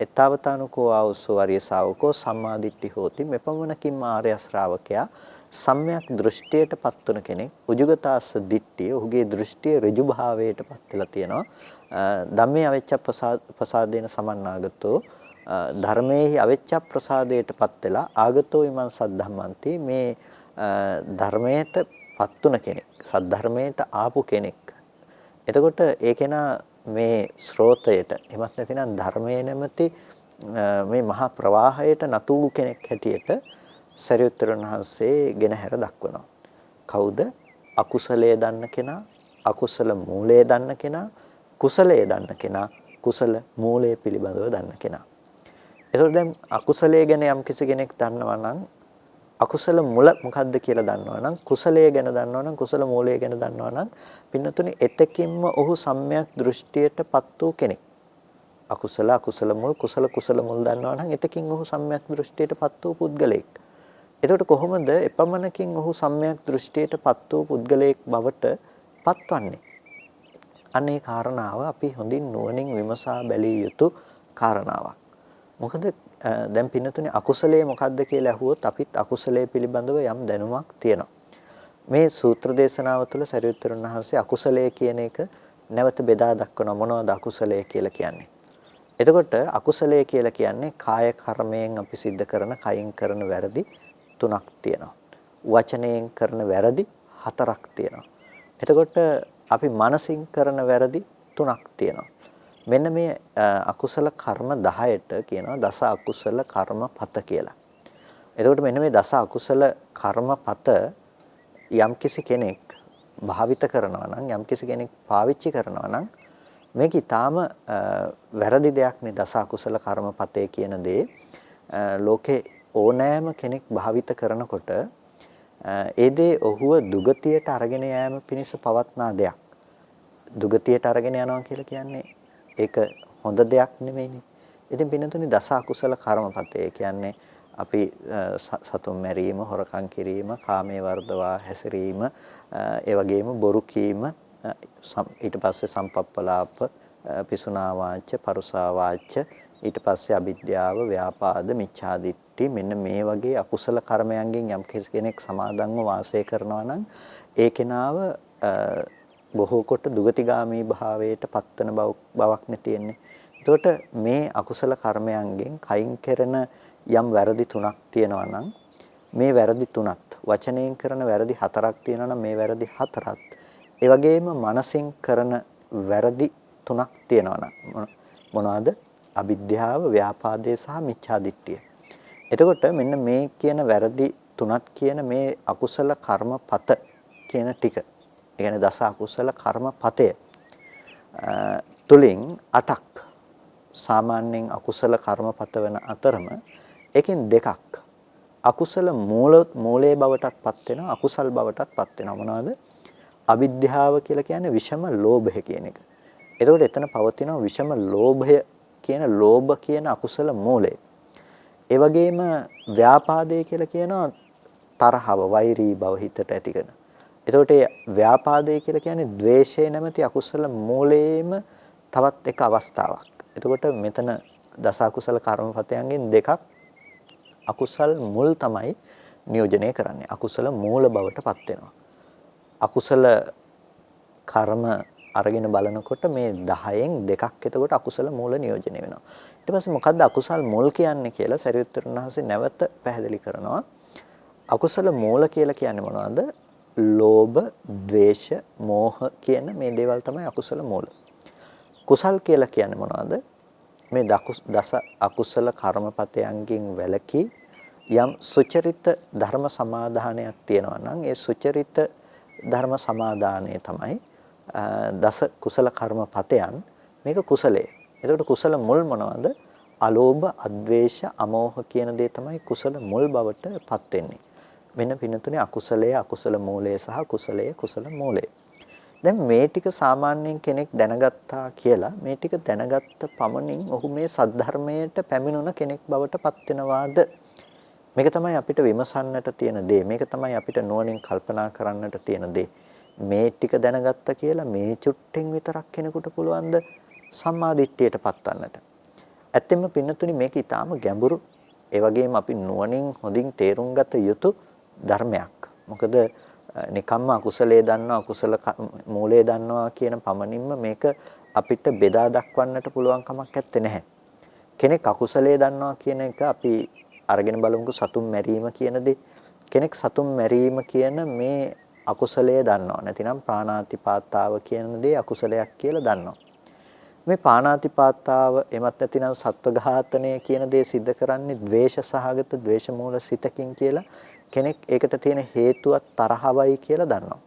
එතාවතානුකෝ ආවසෝ ආර්ය ශාවකෝ සම්මා දිට්ඨි හෝති මෙපමණකින්ම ආර්ය ශ්‍රාවකයා සම්‍යක් දෘෂ්ටියටපත් වන කෙනෙක් උජුගතාස්ස දිට්ඨිය ඔහුගේ දෘෂ්ටිය ඍජු භාවයටපත් වෙලා තියෙනවා. ධම්මේ අවිච්ඡ ප්‍රසාදේන සමන්නාගතෝ ධර්මයේ අවිච්ඡ ප්‍රසාදයටපත් වෙලා ආගතෝ ඉමං සද්ධම්මන්ති මේ ධර්මයටපත් වුණ කෙනෙක් සද්ධර්මයට ආපු කෙනෙක්. එතකොට ඒ කෙනා මේ ස්රෝතයට එමත් නැතිනම් ධර්මයේ නැමැති මේ මහා ප්‍රවාහයට නතු වූ කෙනෙක් හැටියට සරියුත්තරුන් වහන්සේ ගෙනහැර දක්වනවා. කවුද? අකුසලයේ දන්න කෙනා, අකුසල මූලයේ දන්න කෙනා, කුසලයේ දන්න කෙනා, කුසල මූලයේ පිළිබඳව දන්න කෙනා. එතකොට දැන් අකුසලයේ ගැන යම් කිසි කෙනෙක් දන්නවා නම් අකුසල මුල මොකද්ද කියලා දන්නවා නම් කුසලයේ ගැන දන්නවා නම් කුසල මූලයේ ගැන දන්නවා නම් පින්නතුනි එතකින්ම ඔහු සම්‍යක් දෘෂ්ටියටපත් වූ කෙනෙක්. අකුසල මුල් කුසල මුල් දන්නවා නම් එතකින් ඔහු සම්‍යක් දෘෂ්ටියටපත් වූ පුද්ගලෙක්. එතකොට කොහොමද එපමණකින් ඔහු සම්‍යක් දෘෂ්ටියටපත් වූ පුද්ගලයෙක් බවට පත්වන්නේ? අනේ කාරණාව අපි හොඳින් නුවණින් විමසා බැලිය යුතු කාරණාවක්. මොකද දැන් පින්නතුනේ අකුසලයේ මොකද්ද කියලා අහුවොත් අපිත් අකුසලයේ පිළිබඳව යම් දැනුමක් තියෙනවා. මේ සූත්‍ර දේශනාව තුළ සරියුත්තරුන් වහන්සේ අකුසලයේ කියන එක නැවත බෙදා දක්වන මොනවද අකුසලයේ කියලා කියන්නේ. එතකොට අකුසලයේ කියලා කියන්නේ කාය කර්මයෙන් අපි සිද්ධ කරන කයින් කරන වැරදි තුනක් තියෙනවා. වචනයෙන් කරන වැරදි හතරක් තියෙනවා. එතකොට අපි මනසින් කරන වැරදි තුනක් තියෙනවා. මෙන්න මේ අකුසල කර්ම 10ට කියනවා දස අකුසල කර්මපත කියලා. එතකොට මෙන්න මේ දස අකුසල කර්මපත යම්කිසි කෙනෙක් භාවිත කරනවා නම් යම්කිසි කෙනෙක් පාවිච්චි කරනවා නම් මේක ඊටාම වැරදි දෙයක් නේ දස අකුසල කර්මපතේ කියන දේ. ලෝකේ ඕනෑම කෙනෙක් භාවිත කරනකොට ඒ දේ ඔහුව දුගතියට අරගෙන යෑම පිණිස පවත්නා දෙයක්. දුගතියට අරගෙන යනවා කියලා කියන්නේ ඒක හොඳ දෙයක් නෙමෙයිනේ. ඉතින් පින්නතුනි දස අකුසල කර්මපතේ කියන්නේ අපි සතුන් මැරීම, හොරකම් කිරීම, කාමයේ වර්ධවා හැසිරීම, ඒ වගේම බොරු කීම, ඊට පස්සේ සම්පප්පලාප, පිසුනා වාච, පරුසා වාච, ඊට පස්සේ අවිද්‍යාව, ව්‍යාපාද, මිච්ඡාදිට්ඨි මෙන්න මේ වගේ අකුසල කර්මයන්ගෙන් යම් කෙනෙක් සමාදන්ව වාසය කරනවා නම් ඒ කෙනාව බොහෝ කොට දුගතිගාමී භාවයට පත්වන බවක් නේ තියෙන්නේ. එතකොට මේ අකුසල කර්මයන්ගෙන් කයින් කරන යම් වැරදි තුනක් තියෙනවා නම් මේ වැරදි තුනත් වචනයෙන් කරන වැරදි හතරක් තියෙනවා නම් මේ වැරදි හතරත් ඒ වගේම මනසින් කරන වැරදි තුනක් තියෙනවා නම් මොනවාද? අවිද්‍යාව, ව්‍යාපාදේ සහ මිච්ඡාදිට්ඨිය. එතකොට මෙන්න මේ කියන වැරදි තුනත් කියන මේ අකුසල කර්මපත කියන ටික. ඒ කියන්නේ දස අකුසල කර්මපතය තුලින් 8ක් සාමාන්‍යයෙන් අකුසල කර්මපත වෙන අතරම එකෙන් දෙකක් අකුසල මූලයේ බවටත්පත් වෙනවා අකුසල් බවටත්පත් වෙනවා. මොනවාද? අවිද්‍යාව කියලා කියන්නේ විෂම ලෝභය කියන එක. එතකොට එතන පවතිනවා විෂම ලෝභය කියන ලෝභ කියන අකුසල මූලය. ඒ වගේම ව්‍යාපාදේ කියලා කියනවා තරහව, වෛරී බව හිතට ඇති කරන. එතකොට ව්‍යාපාදේ කියලා කියන්නේ ද්වේෂය නැමැති අකුසල මූලයේම තවත් එක අවස්ථාවක්. එතකොට මෙතන දස අකුසල කර්මපතයන්ගෙන් දෙකක් අකුසල් මුල් තමයි නියෝජනය කරන්නේ. අකුසල මූල බවටපත් වෙනවා. අකුසල කර්ම අරගෙන බලනකොට මේ 10න් දෙකක් එතකොට අකුසල මූල නියෝජනය වෙනවා. ඊට පස්සේ මොකද්ද අකුසල් මුල් කියන්නේ කියලා සරියුත්තර වහන්සේ නැවත පැහැදිලි කරනවා. අකුසල මූල කියලා කියන්නේ මොනවද? ලෝභ, ද්වේෂ, මෝහ කියන මේ දේවල් තමයි අකුසල මූල. කුසල් කියලා කියන්නේ මොනවද? මේ දස අකුසල කර්මපතයන්ගෙන් වැළකී යම් සුචරිත ධර්ම සමාදානයක් තියෙනවා නම් ඒ සුචරිත ධර්ම සමාදානය තමයි දස කුසල කර්මපතයන්. මේක කුසලයේ. එතකොට කුසල මුල් මොනවද? අලෝභ, අද්වේෂ, අමෝහ කියන දේ තමයි කුසල මුල් බවට පත් වෙන්නේ. මෙන්න පින්නතුනේ අකුසලයේ අකුසල මූලය සහ කුසලයේ කුසල මූලය. දැන් මේ ටික සාමාන්‍යයෙන් කෙනෙක් දැනගත්තා කියලා මේ ටික දැනගත්ත පමණින් ඔහු මේ සද්ධර්මයට පැමිණුණ කෙනෙක් බවට පත් වෙනවාද? මේක තමයි අපිට විමසන්නට තියෙන දේ. මේක තමයි අපිට නුවණින් කල්පනා කරන්නට තියෙන දේ. මේ ටික දැනගත්ත කියලා මේ චුට්ටෙන් විතරක් කෙනෙකුට පුළුවන් ද සම්මා දිට්ඨියට පත්වන්නට? ඇත්තෙන්ම පින්නතුනි මේක ඊටාම ගැඹුරු. ඒ වගේම අපි නුවණින් හොඳින් තේරුම් ගත යුතු ධර්මයක්. මොකද නිකම්ම අකුසලයේ දන්නවා අකුසල මූලයේ දන්නවා කියන පමණින්ම මේක අපිට බෙදා දක්වන්නට පුළුවන් කමක් නැත්තේ නැහැ. කෙනෙක් අකුසලයේ දන්නවා කියන එක අපි අරගෙන බලමුකෝ සතුන් මැරීම කියන දේ. කෙනෙක් සතුන් මැරීම කියන මේ අකුසලයේ දන්නවා. නැතිනම් ප්‍රාණාතිපාතාව කියන දේ අකුසලයක් කියලා දන්නවා. මේ පාණාතිපාතාව එමත් නැතිනම් සත්ව ඝාතනය කියන දේ සිද්ධ කරන්නේ ද්වේෂ සහගත ද්වේෂ මූල සිතකින් කියලා කෙනෙක් ඒකට තියෙන හේතුවක් තරහවයි කියලා දන්නවා.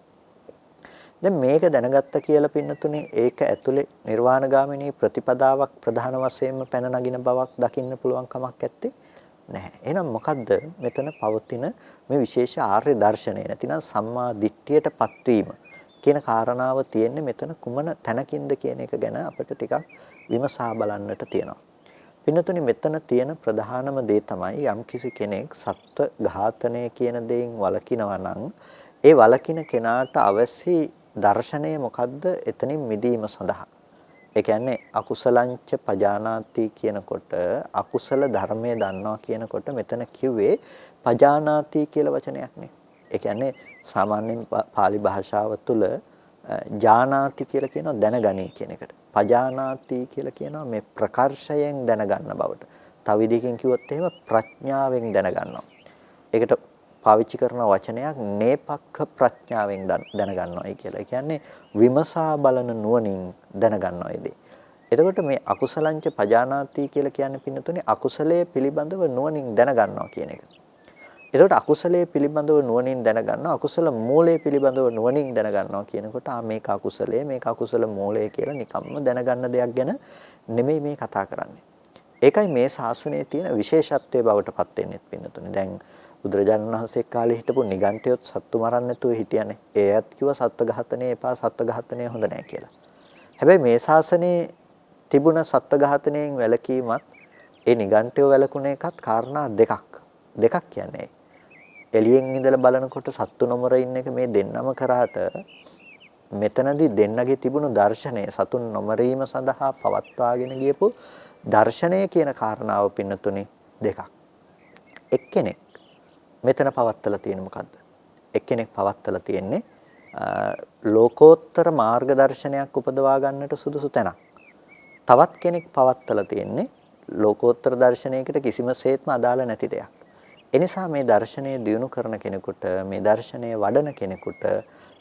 දැන් මේක දැනගත්ත කියලා පින්නතුනේ ඒක ඇතුලේ නිර්වාණගාමිනී ප්‍රතිපදාවක් ප්‍රධාන වශයෙන්ම පැන නගින බවක් දකින්න පුළුවන් කමක් නැත්තේ නැහැ. එහෙනම් මොකද්ද මෙතන පවතින මේ විශේෂ ආර්ය දර්ශනය නැතිනම් සම්මා දිට්ඨියටපත් වීම කියන කාරණාව තියෙන්නේ මෙතන කුමන තැනකින්ද කියන එක ගැන අපිට ටිකක් විමසා බලන්නට තියෙනවා. පින්නතුනි මෙතන තියෙන ප්‍රධානම දේ තමයි යම්කිසි කෙනෙක් සත්ව ඝාතනය කියන දෙයින් වළකිනවා නම් ඒ වළකින කෙනාට අවශ්‍ය දර්ශනය මොකද්ද? එතනින් මිදීම සඳහා. ඒ කියන්නේ අකුසලංච පජානාති කියනකොට අකුසල ධර්මයේ දන්නවා කියනකොට මෙතන කිව්වේ පජානාති කියලා වචනයක් නේ. ඒ කියන්නේ සාමාන්‍යයෙන් පාලි භාෂාව තුළ ජානාති කියලා කියනවා දැනගනි කියන එකට. පජානාති කියලා කියනවා මේ ප්‍රකර්ෂයෙන් දැනගන්න බවට. තව විදිහකින් කිව්වොත් එහෙම ප්‍රඥාවෙන් දැනගන්නවා. ඒකට පාවිච්චි කරන වචනයක් නේපක්ඛ ප්‍රඥාවෙන් දැනගන්නවායි කියලා. ඒ කියන්නේ විමසා බලන නුවණින් දැනගන්නවා ඉදී. එතකොට මේ අකුසලංච පජානාති කියලා කියන්නේ පින්නතුනේ අකුසලයේ පිළිබඳව නුවණින් දැනගන්නවා කියන එක. එතකොට අකුසලයේ පිළිබඳව නුවණින් දැනගන්නවා අකුසල මූලයේ පිළිබඳව නුවණින් දැනගන්නවා කියනකොට මේක අකුසලයේ මේක අකුසල මූලය කියලා නිකම්ම දැනගන්න දෙයක් ගැන නෙමෙයි මේ කතා කරන්නේ. ඒකයි මේ ශාසනයේ තියෙන විශේෂත්වයේ බවට පත් වෙන්නේ පින්නතුනේ. දැන් බුදුරජාණන් වහන්සේ කාලේ හිටපු නිගණ්ඨයොත් සත්තු මරන්න නැතුව හිටියනේ. ඒත් කිව්වා සත්ව ඝාතනය එපා සත්ව ඝාතනය හොඳ නැහැ කියලා. හැබැයි මේ ශාසනයේ තිබුණ සත්ව ඝාතනයෙන් වැළකීමත් ඒ නිගණ්ඨයෝ වැළකුණ එකත් කාරණා දෙකක් කියන්නේ. එළියෙන් ඉඳලා බලනකොට සත්තු නොමර ඉන්න එක මේ දෙන්නම කරාට මෙතනදී දෙන්නගේ තිබුණු දර්ශනය සතුන් නොමරීම සඳහා පවත්වාගෙන ගියපු දර්ශනය කියන කාරණාව පින්නතුනි දෙකක්. එක්කෙනෙක් මෙතන පවත්වලා තියෙන මොකද්ද? එක්කෙනෙක් පවත්වලා තියෙන්නේ ලෝකෝත්තර මාර්ග දර්ශනයක් උපදවා ගන්නට සුදුසු තැනක්. තවත් කෙනෙක් පවත්වලා තියෙන්නේ ලෝකෝත්තර දර්ශනයකට කිසිම සේත්ම අදාළ නැති දෙයක්. එනිසා මේ දර්ශනය දියුණු කරන කෙනෙකුට මේ දර්ශනය වඩන කෙනෙකුට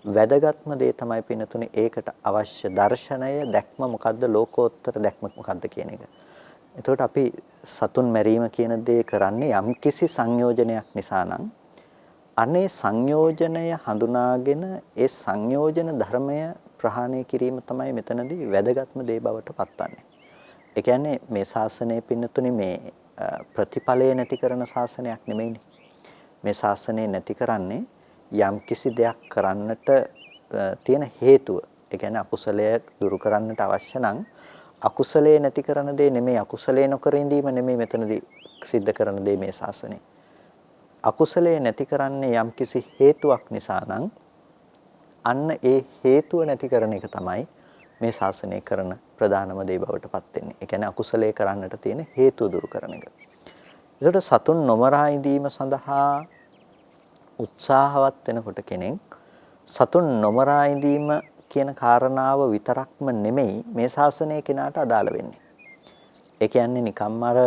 වැදගත්ම දේ තමයි පින්නතුනේ ඒකට අවශ්‍ය දර්ශනය දැක්ම මොකද්ද ලෝකෝත්තර දැක්ම මොකද්ද කියන එක. එතකොට අපි සතුන් මැරීම කියන දේ කරන්නේ යම්කිසි සංයෝජනයක් නිසා නම් අනේ සංයෝජනය හඳුනාගෙන ඒ සංයෝජන ධර්මය ප්‍රහාණය කිරීම තමයි මෙතනදී වැදගත්ම දේ බවට පත්වන්නේ. ඒ කියන්නේ මේ ශාසනයේ පින්නතුනේ මේ ප්‍රතිඵලය නැති කරන ශාසනයක් නෙමෙයිනේ. මේ ශාසනය නැති කරන්නේ යම්කිසි දෙයක් කරන්නට තියෙන හේතුව. ඒ කියන්නේ අකුසලය දුරු කරන්නට අවශ්‍ය නම් අකුසලයේ නැති කරන දේ නෙමෙයි අකුසලයේ නොකර ඉඳීම නෙමෙයි මෙතනදී සිද්ධ කරන දේ මේ ශාසනය. අකුසලයේ නැති කරන්නේ යම්කිසි හේතුවක් නිසා නම් අන්න ඒ හේතුව නැති කරන එක තමයි මේ ශාසනය කරන ප්‍රධානම දේ බවට පත් වෙන්නේ. ඒ කියන්නේ අකුසලයේ කරන්නට තියෙන හේතුව දුරු කරන එක. ඒකට සතුන් නොමරා ඉඳීම සඳහා උත්සාහවත් වෙනකොට කෙනෙක් සතුන් නොමරා ඉඳීම කියන කාරණාව විතරක්ම නෙමෙයි මේ ශාසනය කෙනාට අදාළ වෙන්නේ. ඒ කියන්නේ නිකම්ම අර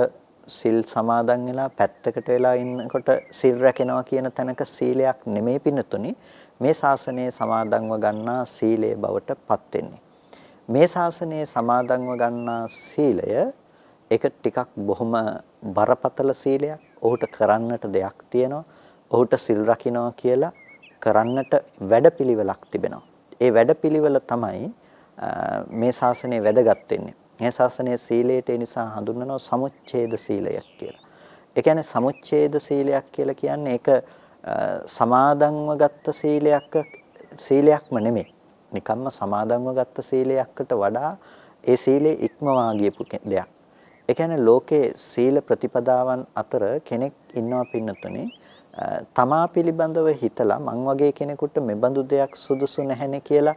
සිල් සමාදන් වෙලා පැත්තකට වෙලා ඉන්නකොට සිල් රැකෙනවා කියන තැනක සීලයක් නෙමෙයි පින්නතුනි මේ ශාසනයේ සමාදන්ව ගන්නා සීලයේ බවට පත් වෙන්නේ. මේ ශාසනයේ සමාදන්ව ගන්නා සීලය ඒක ටිකක් බොහොම බරපතල සීලයක්. ඔහුට කරන්නට දෙයක් තියෙනවා. ඔහුට සිල් රකින්නවා කියලා කරන්නට වැඩපිළිවෙලක් තිබෙනවා. ඒ වැඩපිළිවෙල තමයි මේ ශාසනයේ වැදගත් වෙන්නේ. මේ ශාසනයේ සීලයට ඒ නිසා හඳුන්වනවා සමුච්ඡේද සීලයක් කියලා. ඒ කියන්නේ සමුච්ඡේද සීලයක් කියලා කියන්නේ ඒක සමාදන්ව ගත්ත සීලයක්ම නෙමෙයි. නිකම්ම සමාදන්ව ගත්ත සීලයකට වඩා ඒ සීලේ ඉක්මවා ගියපු දෙයක්. ඒ කියන්නේ ලෝකේ සීල ප්‍රතිපදාවන් අතර කෙනෙක් ඉන්නවා පින්නතුනේ තමා පිළිබඳව හිතලා මං වගේ කෙනෙකුට මෙබඳු දෙයක් සුදුසු නැහැනේ කියලා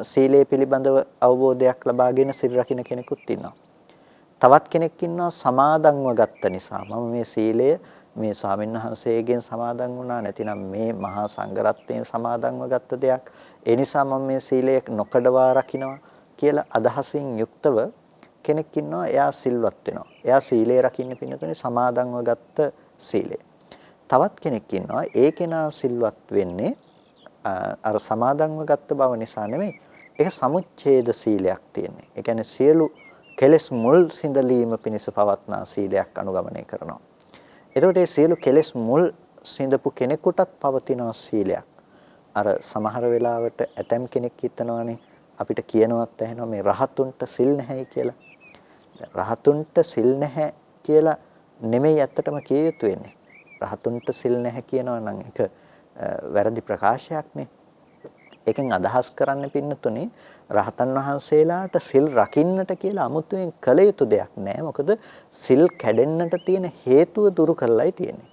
සීලය පිළිබඳව අවබෝධයක් ලබාගෙන සිල් රකින්න කෙනෙකුත් ඉන්නවා. තවත් කෙනෙක් ඉන්නවා සමාදන්ව ගත්ත නිසා මම මේ සීලය මේ ස්වාමින්වහන්සේගෙන් සමාදන් වුණා නැතිනම් මේ මහා සංඝරත්නයෙන් සමාදන්ව ගත්ත දෙයක්. ඒ නිසා මම මේ සීලය නොකඩවා රකින්නවා කියලා අදහසින් යුක්තව කෙනෙක් ඉන්නවා. එයා සිල්වත් වෙනවා. එයා සීලය රකින්න පින්නතුනේ සමාදන්ව ගත්ත සීලය. තවත් කෙනෙක් ඉන්නවා ඒ කෙනා සිල්වත් වෙන්නේ අර සමාදන්ව ගත්ත බව නිසා නෙමෙයි. ඒක සමුච්ඡේද සීලයක් තියෙන්නේ. ඒ කියන්නේ සියලු කෙලෙස් මුල් සිඳලීම පිණිස පවත්නා සීලයක් අනුගමනය කරනවා. එතකොට මේ සියලු කෙලෙස් මුල් සිඳපු කෙනෙකුටත් පවතින සීලයක්. අර සමහර වෙලාවට ඇතම් කෙනෙක් හිතනවානේ අපිට කියනවත් ඇහෙනවා මේ රහතුන්ට සිල් නැහැයි කියලා. රහතුන්ට සිල් නැහැ කියලා නෙමෙයි ඇත්තටම කිය යුතු වෙන්නේ. රහතුන්ට සිල් නැහැ කියනවා නම් ඒක වැරදි ප්‍රකාශයක්නේ. ඒකෙන් අදහස් කරන්න පින්නතුනේ රහතන් වහන්සේලාට සිල් රකින්නට කියලා අමුතුවෙන් කළ යුතු දෙයක් නැහැ. මොකද සිල් කැඩෙන්නට තියෙන හේතුව දුරු කරලායි තියෙන්නේ.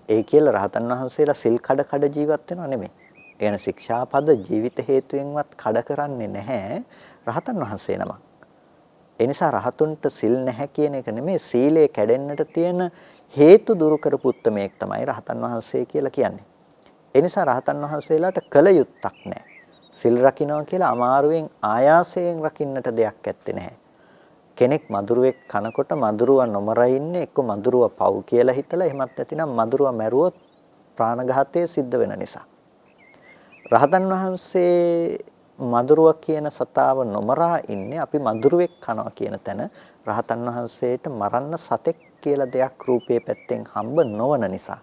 ඒ කියලා රහතන් වහන්සේලා සිල් කඩ ජීවත් වෙනව නෙමෙයි. ඒ කියන්නේ ශික්ෂාපද ජීවිත හේතුවෙන්වත් කඩ කරන්නේ නැහැ රහතන් වහන්සේ නමක්. ඒ නිසා රහතුන්ට සිල් නැහැ කියන එක නෙමෙයි සීලය කැඩෙන්නට තියෙන හේතු දුරු කරපු උත්මයෙක් තමයි රහතන් වහන්සේ කියලා කියන්නේ. ඒ නිසා රහතන් වහන්සේලාට කල යුත්තක් නැහැ. සිල් රකින්නවා කියලා අමාරුවෙන් ආයාසයෙන් රකින්නට දෙයක් ඇත්තේ නැහැ. කෙනෙක් මදුරුවෙක් කනකොට මදුරුවා නොමර ඉන්නේ එක්ක මදුරුවා පව් කියලා හිතලා එහෙමත් නැතිනම් මදුරුවා මැරුවොත් ප්‍රාණඝාතය සිද්ධ වෙන නිසා. රහතන් වහන්සේ මදුරුවා කියන සතාව නොමරා ඉන්නේ අපි මදුරුවෙක් කනවා කියන තැන රහතන් වහන්සේට මරන්න සතෙක් කියලා දෙයක් රූපේ පැත්තෙන් හම්බ නොවන නිසා.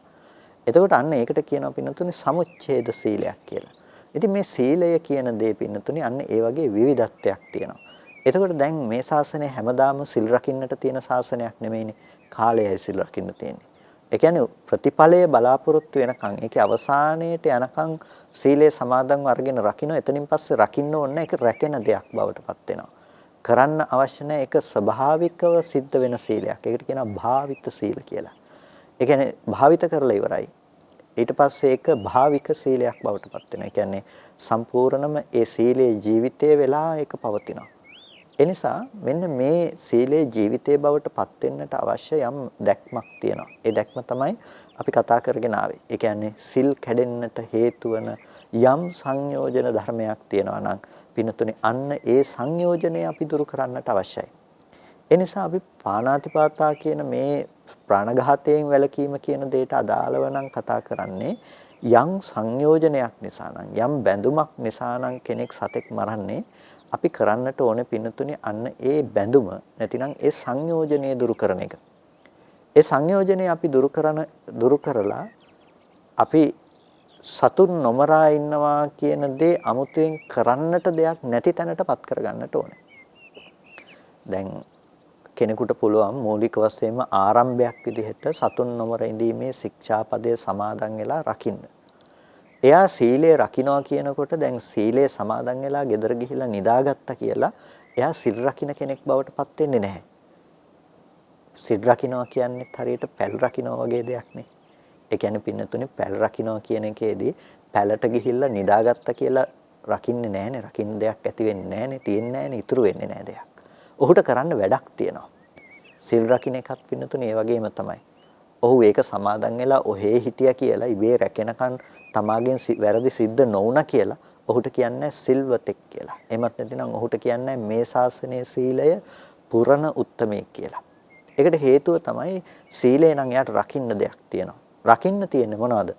එතකොට අන්න ඒකට කියනවා පින්නතුනි සමුච්ඡේද සීලයක් කියලා. ඉතින් මේ සීලය කියන දේ පින්නතුනි අන්න ඒ වගේ විවිධත්වයක් තියෙනවා. එතකොට දැන් මේ ශාසනය හැමදාම සිල් රකින්නට තියෙන ශාසනයක් නෙමෙයිනේ. කාලයයි සිල් රකින්න තියෙන්නේ. ඒ කියන්නේ ප්‍රතිඵලය බලාපොරොත්තු වෙනකන් ඒකේ අවසානයේට යනකන් සීලය සමාදන්ව අරගෙන රකින්න එතනින් පස්සේ රකින්න ඕනේ ඒක රැකෙන දෙයක් බවට පත් වෙනවා. කරන්න අවශ්‍ය නැහැ ඒක ස්වභාවිකව සිද්ධ වෙන සීලයක්. ඒකට කියනවා භාවිත සීල කියලා. ඒ කියන්නේ භාවිත කරලා ඉවරයි. ඊට පස්සේ ඒක භාවික සීලයක් බවට පත් වෙනවා. ඒ කියන්නේ සම්පූර්ණම ඒ සීලේ ජීවිතයේ වෙලා ඒක පවතිනවා. ඒ නිසා මෙන්න මේ සීලේ ජීවිතයේ බවට පත් වෙන්නට අවශ්‍ය යම් දැක්මක් තියෙනවා. ඒ දැක්ම තමයි අපි කතා කරගෙන ආවේ. ඒ කියන්නේ සිල් කැඩෙන්නට හේතු වන යම් සංයෝජන ධර්මයක් තියෙනවා නම් පින්නතුනේ අන්න ඒ සංයෝජනය අපි දුරු කරන්නට අවශ්‍යයි. ඒ නිසා අපි පාණාතිපාතා කියන මේ ප්‍රාණඝාතයෙන් වැළකීම කියන දෙයට අදාළව නම් කතා කරන්නේ යම් සංයෝජනයක් නිසා නම් යම් බැඳුමක් නිසා නම් කෙනෙක් සතෙක් මරන්නේ අපි කරන්නට ඕනේ පින්නතුනේ අන්න ඒ බැඳුම නැතිනම් ඒ සංයෝජනය දුරු කරන එක. ඒ සංයෝජනය අපි දුරු කරලා අපි සතුන් නොමරා ඉන්නවා කියන දේ අමුතුවෙන් කරන්නට දෙයක් නැති තැනටපත් කරගන්නට ඕනේ. දැන් කෙනෙකුට පුළුවන් මූලික වශයෙන්ම ආරම්භයක් විදිහට සතුන් නොමර ඉඳීමේ ශික්ෂාපදයේ සමාදන් වෙලා රකින්න. එයා සීලය රකින්නවා කියනකොට දැන් සීලය සමාදන් වෙලා ගෙදර ගිහිල්ලා නිදාගත්තා කියලා එයා සිල් රකින්න කෙනෙක් බවට පත් වෙන්නේ නැහැ. සිල් රකින්නවා කියන්නේ හරියට පැල් රකින්නවා වගේ දෙයක් නේ. ඒ කියන්නේ පින්නතුනේ පැල් රකින්නවා කියන එකේදී පැලට ගිහිල්ලා නිදාගත්ත කියලා රකින්නේ නැහනේ. රකින්න දෙයක් ඇති වෙන්නේ නැහනේ. තියෙන්නේ නැහනේ. ඉතුරු වෙන්නේ නැහැ දෙයක්. ඔහුට කරන්න වැඩක් තියෙනවා. සිල් රකින්න එකත් පින්නතුනේ ඒ වගේම තමයි. ඔහු ඒක සමාදන් වෙලා ඔහේ හිටියා කියලා ඉබේ රැකෙනකන් තමාගෙන් වැරදි සිද්ධ නොවුණා කියලා ඔහුට කියන්නේ සිල්වතෙක් කියලා. එහෙමත් නැතිනම් ඔහුට කියන්නේ මේ ශාසනයේ සීලය පුරණ උත්තමයෙක් කියලා. ඒකට හේතුව තමයි සීලය නම් යාට රකින්න දෙයක් තියෙනවා. රකින්න තියෙන්නේ මොනවද?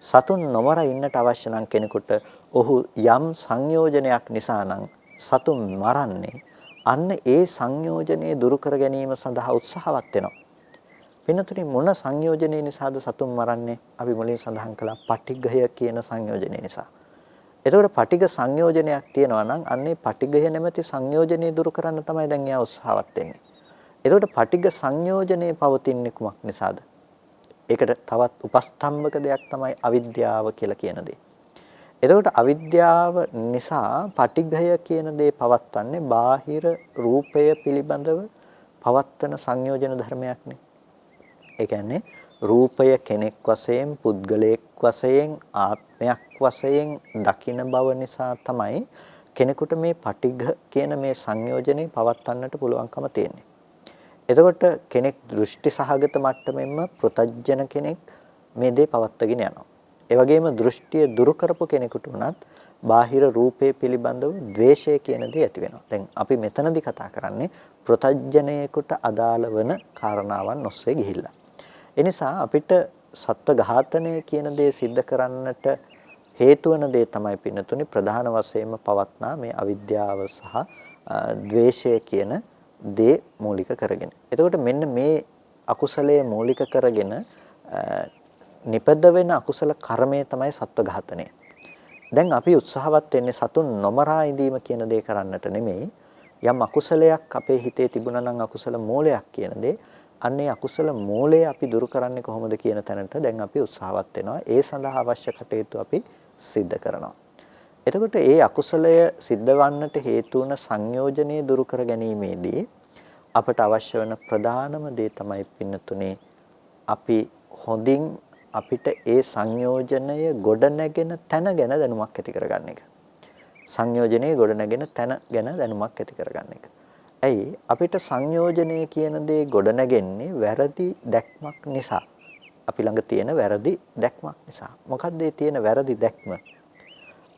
සතුන් නොමර ඉන්නට අවශ්‍ය නම් කෙනෙකුට ඔහු යම් සංයෝජනයක් නිසා නම් සතුන් මරන්නේ අන්න ඒ සංයෝජනයේ දුරු කර ගැනීම සඳහා උත්සාහවත් වෙනවා. වෙනතුනි මොන සංයෝජනයේ නිසාද සතුන් මරන්නේ? අපි මුලින් සඳහන් කළා පටිඝය කියන සංයෝජනය නිසා. එතකොට පටිඝ සංයෝජනයක් තියෙනවා නම් අන්නේ පටිඝය නැමැති සංයෝජනය දුරු කරන්න තමයි දැන් එයා උත්සාහවත් වෙන්නේ. එතකොට පටිඝ සංයෝජනයේ පවතින්නේ කුමක් නිසාද? ඒකට තවත් උපස්තම්භක දෙයක් තමයි අවිද්‍යාව කියලා කියන දේ. එතකොට අවිද්‍යාව නිසා පටිඝය කියන දේ පවත්වන්නේ බාහිර රූපය පිළිබඳව පවත්වන සංයෝජන ධර්මයක්නේ. ඒ කියන්නේ රූපය කෙනෙක් වශයෙන්, පුද්ගලයෙක් වශයෙන්, ආත්මයක් වශයෙන් දකින බව නිසා තමයි කෙනෙකුට මේ පටිඝ කියන මේ සංයෝජනේ පවත්වන්නට පුළුවන්කම තියෙන්නේ. එතකොට කෙනෙක් දෘෂ්ටි සහගත මට්ටමෙන්ම ප්‍රතජන කෙනෙක් මේ දේ පවත්වාගෙන යනවා. ඒ වගේම දෘෂ්ටිය දුරු කරපු කෙනෙකුට උනත් බාහිර රූපේ පිළිබඳව ද්වේෂය කියන දේ ඇති වෙනවා. දැන් අපි මෙතනදී කතා කරන්නේ ප්‍රතජනයෙකුට අදාළ වෙන කාරණාවන් ඔස්සේ ගිහිල්ලා. ඒ නිසා අපිට සත්ව ඝාතනය කියන දේ सिद्ध කරන්නට හේතු වෙන දේ තමයි පින්නතුනි ප්‍රධාන වශයෙන්ම පවත්නා මේ අවිද්‍යාව සහ ද්වේෂය කියන දේ මූලික කරගෙන. එතකොට මෙන්න මේ අකුසලයේ මූලික කරගෙන නිපද වෙන අකුසල කර්මය තමයි සත්ව ඝාතනය. දැන් අපි උත්සාහවත් වෙන්නේ සතුන් නොමරා ඉඳීම කියන දේ කරන්නට නෙමෙයි. යම් අකුසලයක් අපේ හිතේ තිබුණා නම් අකුසල මූලයක් කියන දේ අන්නේ අකුසල මූලය අපි දුරු කරන්නේ කොහොමද කියන තැනට දැන් අපි උත්සාහවත් වෙනවා. ඒ සඳහා අවශ්‍ය කටයුතු අපි සිද්ධ කරනවා. එතකොට ඒ අකුසලය සිද්ධ වන්නට හේතු වන සංයෝජනීය දුරු කර ගැනීමේදී අපට අවශ්‍ය වෙන ප්‍රධානම දේ තමයි පින්නතුනේ අපි හොඳින් අපිට ඒ සංයෝජනය ගොඩනැගෙන තැන ගැන දැනුමක් ඇති කරගන්න එක. සංයෝජනයේ ගොඩනැගෙන තැන ගැන දැනුමක් ඇති කරගන්න එක. ඇයි අපිට සංයෝජනය කියන දේ ගොඩනැගෙන්නේ වැරදි දැක්මක් නිසා. අපි ළඟ තියෙන වැරදි දැක්මක් නිසා. මොකක්ද මේ තියෙන වැරදි දැක්ම?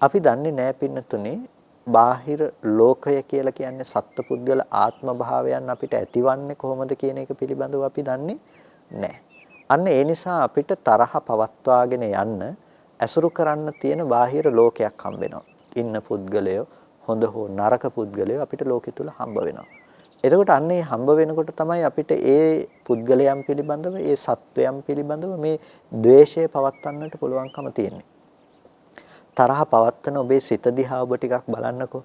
අපි දන්නේ නැහැ පින්නතුනේ බාහිර ලෝකය කියලා කියන්නේ සත්පුද්ගල ආත්ම භාවයන් අපිට ඇතිවන්නේ කොහොමද කියන එක පිළිබඳව අපි දන්නේ නැහැ. අන්න ඒ නිසා අපිට තරහ පවත්වාගෙන යන්න ඇසුරු කරන්න තියෙන බාහිර ලෝකයක් හම්බ වෙනවා. ඉන්න පුද්ගලයෝ හොඳ හෝ නරක පුද්ගලයෝ අපිට ලෝකෙ තුල හම්බ වෙනවා. එතකොට අන්න ඒ හම්බ වෙනකොට තමයි අපිට ඒ පුද්ගලයන් පිළිබඳව ඒ සත්වයන් පිළිබඳව මේ ද්වේෂය පවත්වන්නට පුළුවන්කම තියෙන්නේ. තරහ පවත්වන ඔබේ සිත දිහා ඔබ ටිකක් බලන්නකෝ.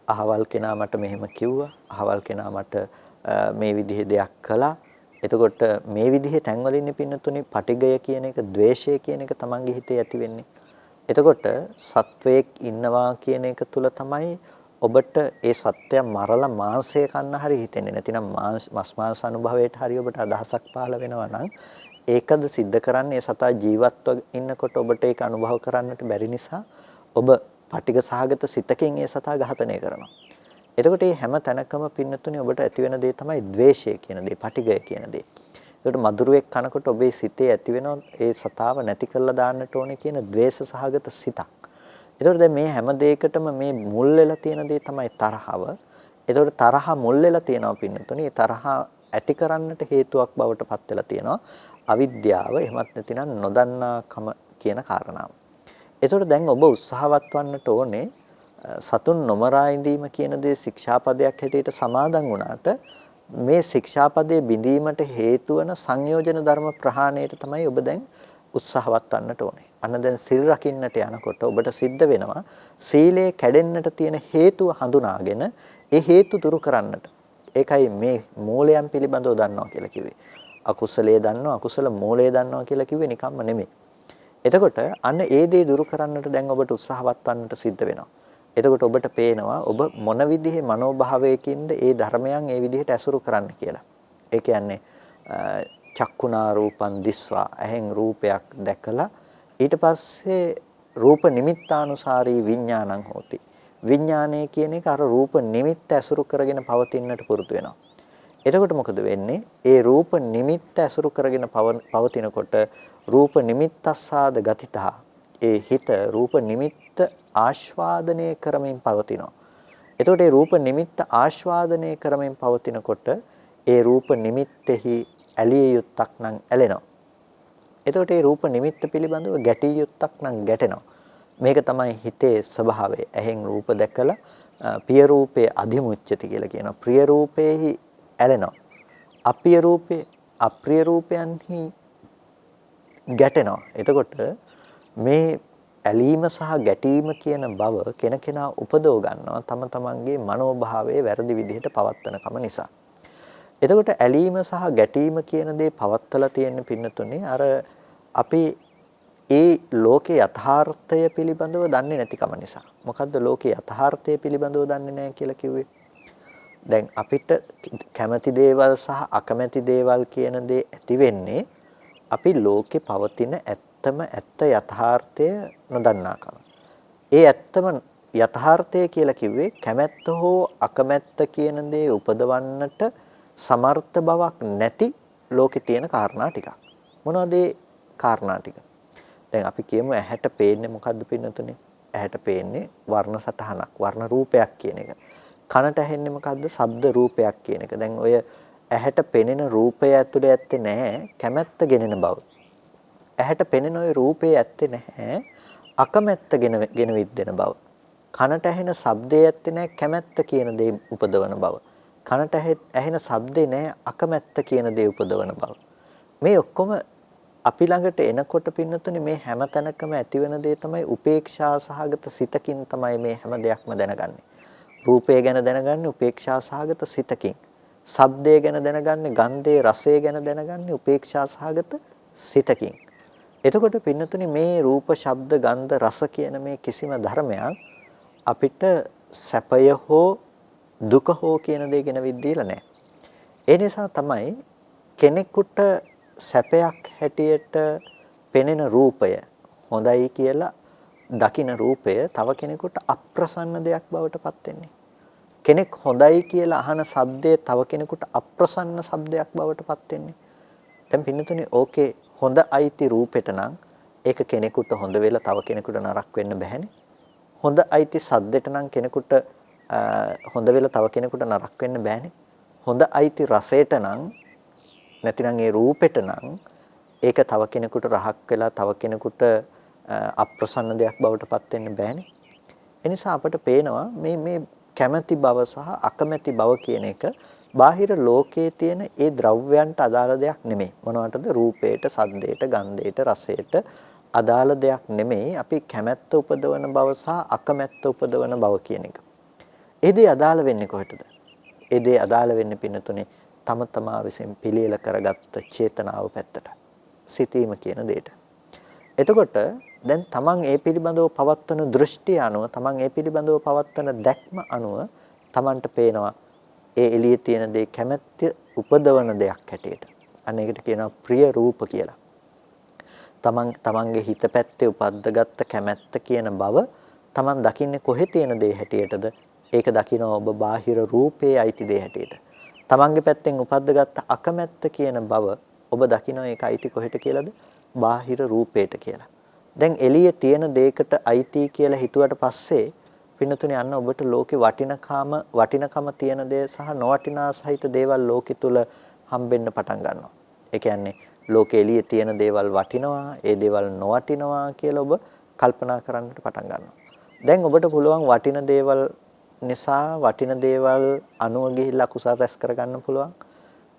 අහවල් කෙනා මට මෙහෙම කිව්වා. අහවල් කෙනා මට මේ විදිහේ දෙයක් කළා. එතකොට මේ විදිහේ තැන්වලින් පින්නතුනේ පටිගය කියන එක, ද්වේෂය කියන එක තමන්ගේ හිතේ ඇති වෙන්නේ. එතකොට සත්වයක් ඉන්නවා කියන එක තුල තමයි ඔබට ඒ සත්වය මරලා මාංශය කන්න හරි හිතෙන්නේ. නැතිනම් මස් මාංශ අනුභවයට හරි ඔබට අදහසක් පහළ වෙනවා නම් ඒකද සිද්ධ කරන්නේ සතා ජීවත්ව ඉන්නකොට ඔබට ඒක අනුභව කරන්නට බැරි නිසා ඔබ පටිඝ සහගත සිතකින් ඒ සතා ඝාතනය කරනවා. එතකොට මේ හැම තැනකම පින්නතුනේ ඔබට ඇති වෙන දේ තමයි ද්වේෂය කියන දේ, පටිඝය කියන දේ. ඒකට මధుරයක් කනකොට ඔබේ සිතේ ඇති වෙන ඒ සතාව නැති කරලා දාන්නට ඕනේ කියන ද්වේෂ සහගත සිතක්. එතකොට දැන් මේ හැම දෙයකටම මේ මුල් වෙලා තියෙන දේ තමයි තරහව. එතකොට තරහ මුල් වෙලා තියෙනවා පින්නතුනේ. ඒ තරහ ඇති කරන්නට හේතුවක් බවට පත් වෙලා තියෙනවා අවිද්‍යාව. එහෙමත් නැතිනම් නොදන්නාකම කියන කාරණාව. එතකොට දැන් ඔබ උත්සාහවත් වන්නට ඕනේ සතුන් නොමරා ඉඳීම කියන දේ ශික්ෂාපදයක් හැටියට සමාදන් වුණාට මේ ශික්ෂාපදයේ බිඳීමට හේතු වන සංයෝජන ධර්ම ප්‍රහාණයට තමයි ඔබ දැන් උත්සාහවත් වන්නට ඕනේ. අන්න දැන් සිල් රකින්නට යනකොට ඔබට සිද්ධ වෙනවා සීලය කැඩෙන්නට තියෙන හේතුව හඳුනාගෙන ඒ හේතු දුරු කරන්නට. ඒකයි මේ මූලයන් පිළිබඳව දන්නවා කියලා කිව්වේ. අකුසලයේ දන්නවා, අකුසල මූලයේ දන්නවා කියලා කිව්වේ නිකම්ම නෙමෙයි. එතකොට අන්න ඒ දේ දුරු කරන්නට දැන් ඔබට උත්සාහවත් වන්නට සිද්ධ වෙනවා. එතකොට ඔබට පේනවා ඔබ මොන විදිහේ මනෝභාවයකින්ද ඒ ධර්මයන් ඒ විදිහට ඇසුරු කරන්න කියලා. ඒ කියන්නේ චක්කුණා රූපං දිස්වා ඇහෙන් රූපයක් දැකලා ඊට පස්සේ රූප නිමිත්තානුසාරී විඥානං හෝති. විඥානය කියන එක අර රූප නිමිත්ත ඇසුරු කරගෙන පවතින්නට පුරුදු වෙනවා. එතකොට මොකද වෙන්නේ? ඒ රූප නිමිත්ත ඇසුරු කරගෙන පවතිනකොට රූප නිමිත්තස්සාද ගතිතහ. ඒ හිත රූප නිමිත්ත ආස්වාදනය කරමින් පවතිනවා. එතකොට ඒ රූප නිමිත්ත ආස්වාදනය කරමින් පවතිනකොට ඒ රූප නිමිත්තෙහි ඇලිය යුත්තක් නම් ඇලෙනවා. එතකොට ඒ රූප නිමිත්ත පිළිබඳව ගැටිය යුත්තක් නම් ගැටෙනවා. මේක තමයි හිතේ ස්වභාවය. ඇහෙන් රූප දැකලා පිය රූපේ අධිමුච්ඡති කියලා කියනවා. ප්‍රිය රූපේහි ඇලෙනවා. අප්‍රිය රූපේ අප්‍රිය රූපයන්හි ගැටෙනවා. එතකොට මේ ඇලීම සහ ගැටීම කියන බව කෙනකෙනා උපදව ගන්නවා තම තමන්ගේ මනෝභාවයේ වැරදි විදිහට පවත්වනකම නිසා. එතකොට ඇලීම සහ ගැටීම කියන දේ පවත්වලා තියෙන පින්නතුනේ අර අපි ඒ ලෝකේ යථාර්ථය පිළිබඳව දන්නේ නැතිකම නිසා. මොකද්ද ලෝකේ යථාර්ථය පිළිබඳව දන්නේ නැහැ කියලා කිව්වේ? දැන් අපිට කැමති දේවල් සහ අකමැති දේවල් කියන දේ ඇති වෙන්නේ අපි ලෝකේ පවතින ඇත්තම ඇත්ත යථාර්ථය නොදන්නාකම. ඒ ඇත්තම යථාර්ථය කියලා කිව්වේ කැමැත්ත හෝ අකමැත්ත කියන දේ උපදවන්නට සමර්ථ බවක් නැති ලෝකේ තියෙන කාරණා ටිකක්. මොනවද ඒ කාරණා ටික? දැන් අපි කියමු ඇහැට පේන්නේ මොකද්ද පින්නතුනේ? ඇහැට පේන්නේ වර්ණ සටහනක්, වර්ණ රූපයක් කියන එක. කනට ඇහෙන්නේ මොකද්ද? ශබ්ද රූපයක් කියන එක. දැන් ඔය ඇහැට පෙනෙන රූපය ඇතුලේ ඇත්තේ නැහැ කැමැත්ත ගෙනෙන බව. ඇහැට පෙනෙන ওই රූපේ ඇත්තේ නැහැ අකමැත්ත ගෙන විද්දෙන බව. කනට ඇහෙන ශබ්දේ ඇත්තේ නැහැ කැමැත්ත කියන දේ උපදවන බව. කනට ඇහෙන ශබ්දේ නැහැ අකමැත්ත කියන දේ උපදවන බව. මේ ඔක්කොම අපි ළඟට එනකොට පින්නතුනේ මේ හැම තැනකම ඇතිවෙන දේ තමයි උපේක්ෂා සහගත සිතකින් තමයි මේ හැම දෙයක්ම දැනගන්නේ. රූපය ගැන දැනගන්නේ උපේක්ෂා සහගත සිතකින්. ශබ්දය ගැන දැනගන්නේ ගන්ධයේ රසය ගැන දැනගන්නේ උපේක්ෂා සහගත සිතකින්. එතකොට පින්නතුනේ මේ රූප, ශබ්ද, ගන්ධ, රස කියන මේ කිසිම ධර්මයක් අපිට සැපය හෝ දුක හෝ කියන දේ ගැන විද්දීලා නැහැ. ඒ නිසා තමයි කෙනෙකුට සැපයක් හැටියට පෙනෙන රූපය හොඳයි කියලා දකින රූපය තව කෙනෙකුට අප්‍රසන්න දෙයක් බවට පත් වෙන්නේ. කෙනෙක් හොඳයි කියලා අහන ශබ්දය තව කෙනෙකුට අප්‍රසන්න ශබ්දයක් බවට පත් වෙන්නේ. දැන් පින්නතුනේ ඕකේ හොඳ අයිති රූපෙට නම් ඒක කෙනෙකුට හොඳ වෙලා තව කෙනෙකුට නරක වෙන්න බෑනේ. හොඳ අයිති සද්දෙට නම් කෙනෙකුට හොඳ වෙලා තව කෙනෙකුට නරක වෙන්න බෑනේ. හොඳ අයිති රසයට නම් නැතිනම් ඒ රූපෙට නම් ඒක තව කෙනෙකුට රහක් වෙලා තව කෙනෙකුට අප්‍රසන්න දෙයක් බවට පත් වෙන්න බෑනේ. ඒ නිසා අපට පේනවා මේ කැමැති බව සහ අකමැති බව කියන එක බාහිර ලෝකයේ තියෙන ඒ ද්‍රව්‍යයන්ට අදාළ දෙයක් නෙමෙයි. මොනවටද? රූපයට, සද්දයට, ගන්ධයට, රසයට අදාළ දෙයක් නෙමෙයි. අපි කැමැත්ත උපදවන බව සහ අකමැත්ත උපදවන බව කියන එක. ඒ දේ අදාළ වෙන්නේ කොහෙටද? ඒ දේ අදාළ වෙන්නේ පින්නතුනේ තම තමා විසින් පිළියෙල කරගත්ත චේතනාව පැත්තට. සිතීම කියන දෙයට. එතකොට දැන් තමන් ඒ පිළිබඳව පවත්වන දෘෂ්ටිය අනුව තමන් ඒ පිළිබඳව පවත්වන දැක්ම අනුව තමන්ට පේනවා ඒ එළියේ තියෙන දේ කැමැත්ත උපදවන දෙයක් හැටියට. අන්න ඒකට කියනවා ප්‍රිය රූප කියලා. තමන්ගේ හිත පැත්තේ උපද්දගත්ත කැමැත්ත කියන බව තමන් දකින්නේ කොහේ තියෙන දේ හැටියටද? ඒක දකිනවා ඔබ බාහිර රූපේ අයිති දේ හැටියට. තමන්ගේ පැත්තෙන් උපද්දගත්ත අකමැත්ත කියන බව ඔබ දකිනවා ඒක අයිති කොහෙට කියලාද? බාහිර රූපේට කියලා. දැන් එළියේ තියෙන දෙයකට අයිති කියලා හිතුවට පස්සේ පින්නතුනේ අන්න ඔබට ලෝකේ වටිනකම තියෙන දේ සහ නොවටිනා සහිත දේවල් ලෝකෙ තුල හම්බෙන්න පටන් ගන්නවා. ඒ කියන්නේ ලෝකේ එළියේ තියෙන දේවල් වටිනවා, ඒ දේවල් නොවටිනවා කියලා ඔබ කල්පනා කරන්නට පටන් ගන්නවා. දැන් ඔබට පුළුවන් වටින දේවල් නිසා වටින දේවල් අනුව ගිහිල්ලා කුසල රැස් කරගන්න පුළුවන්.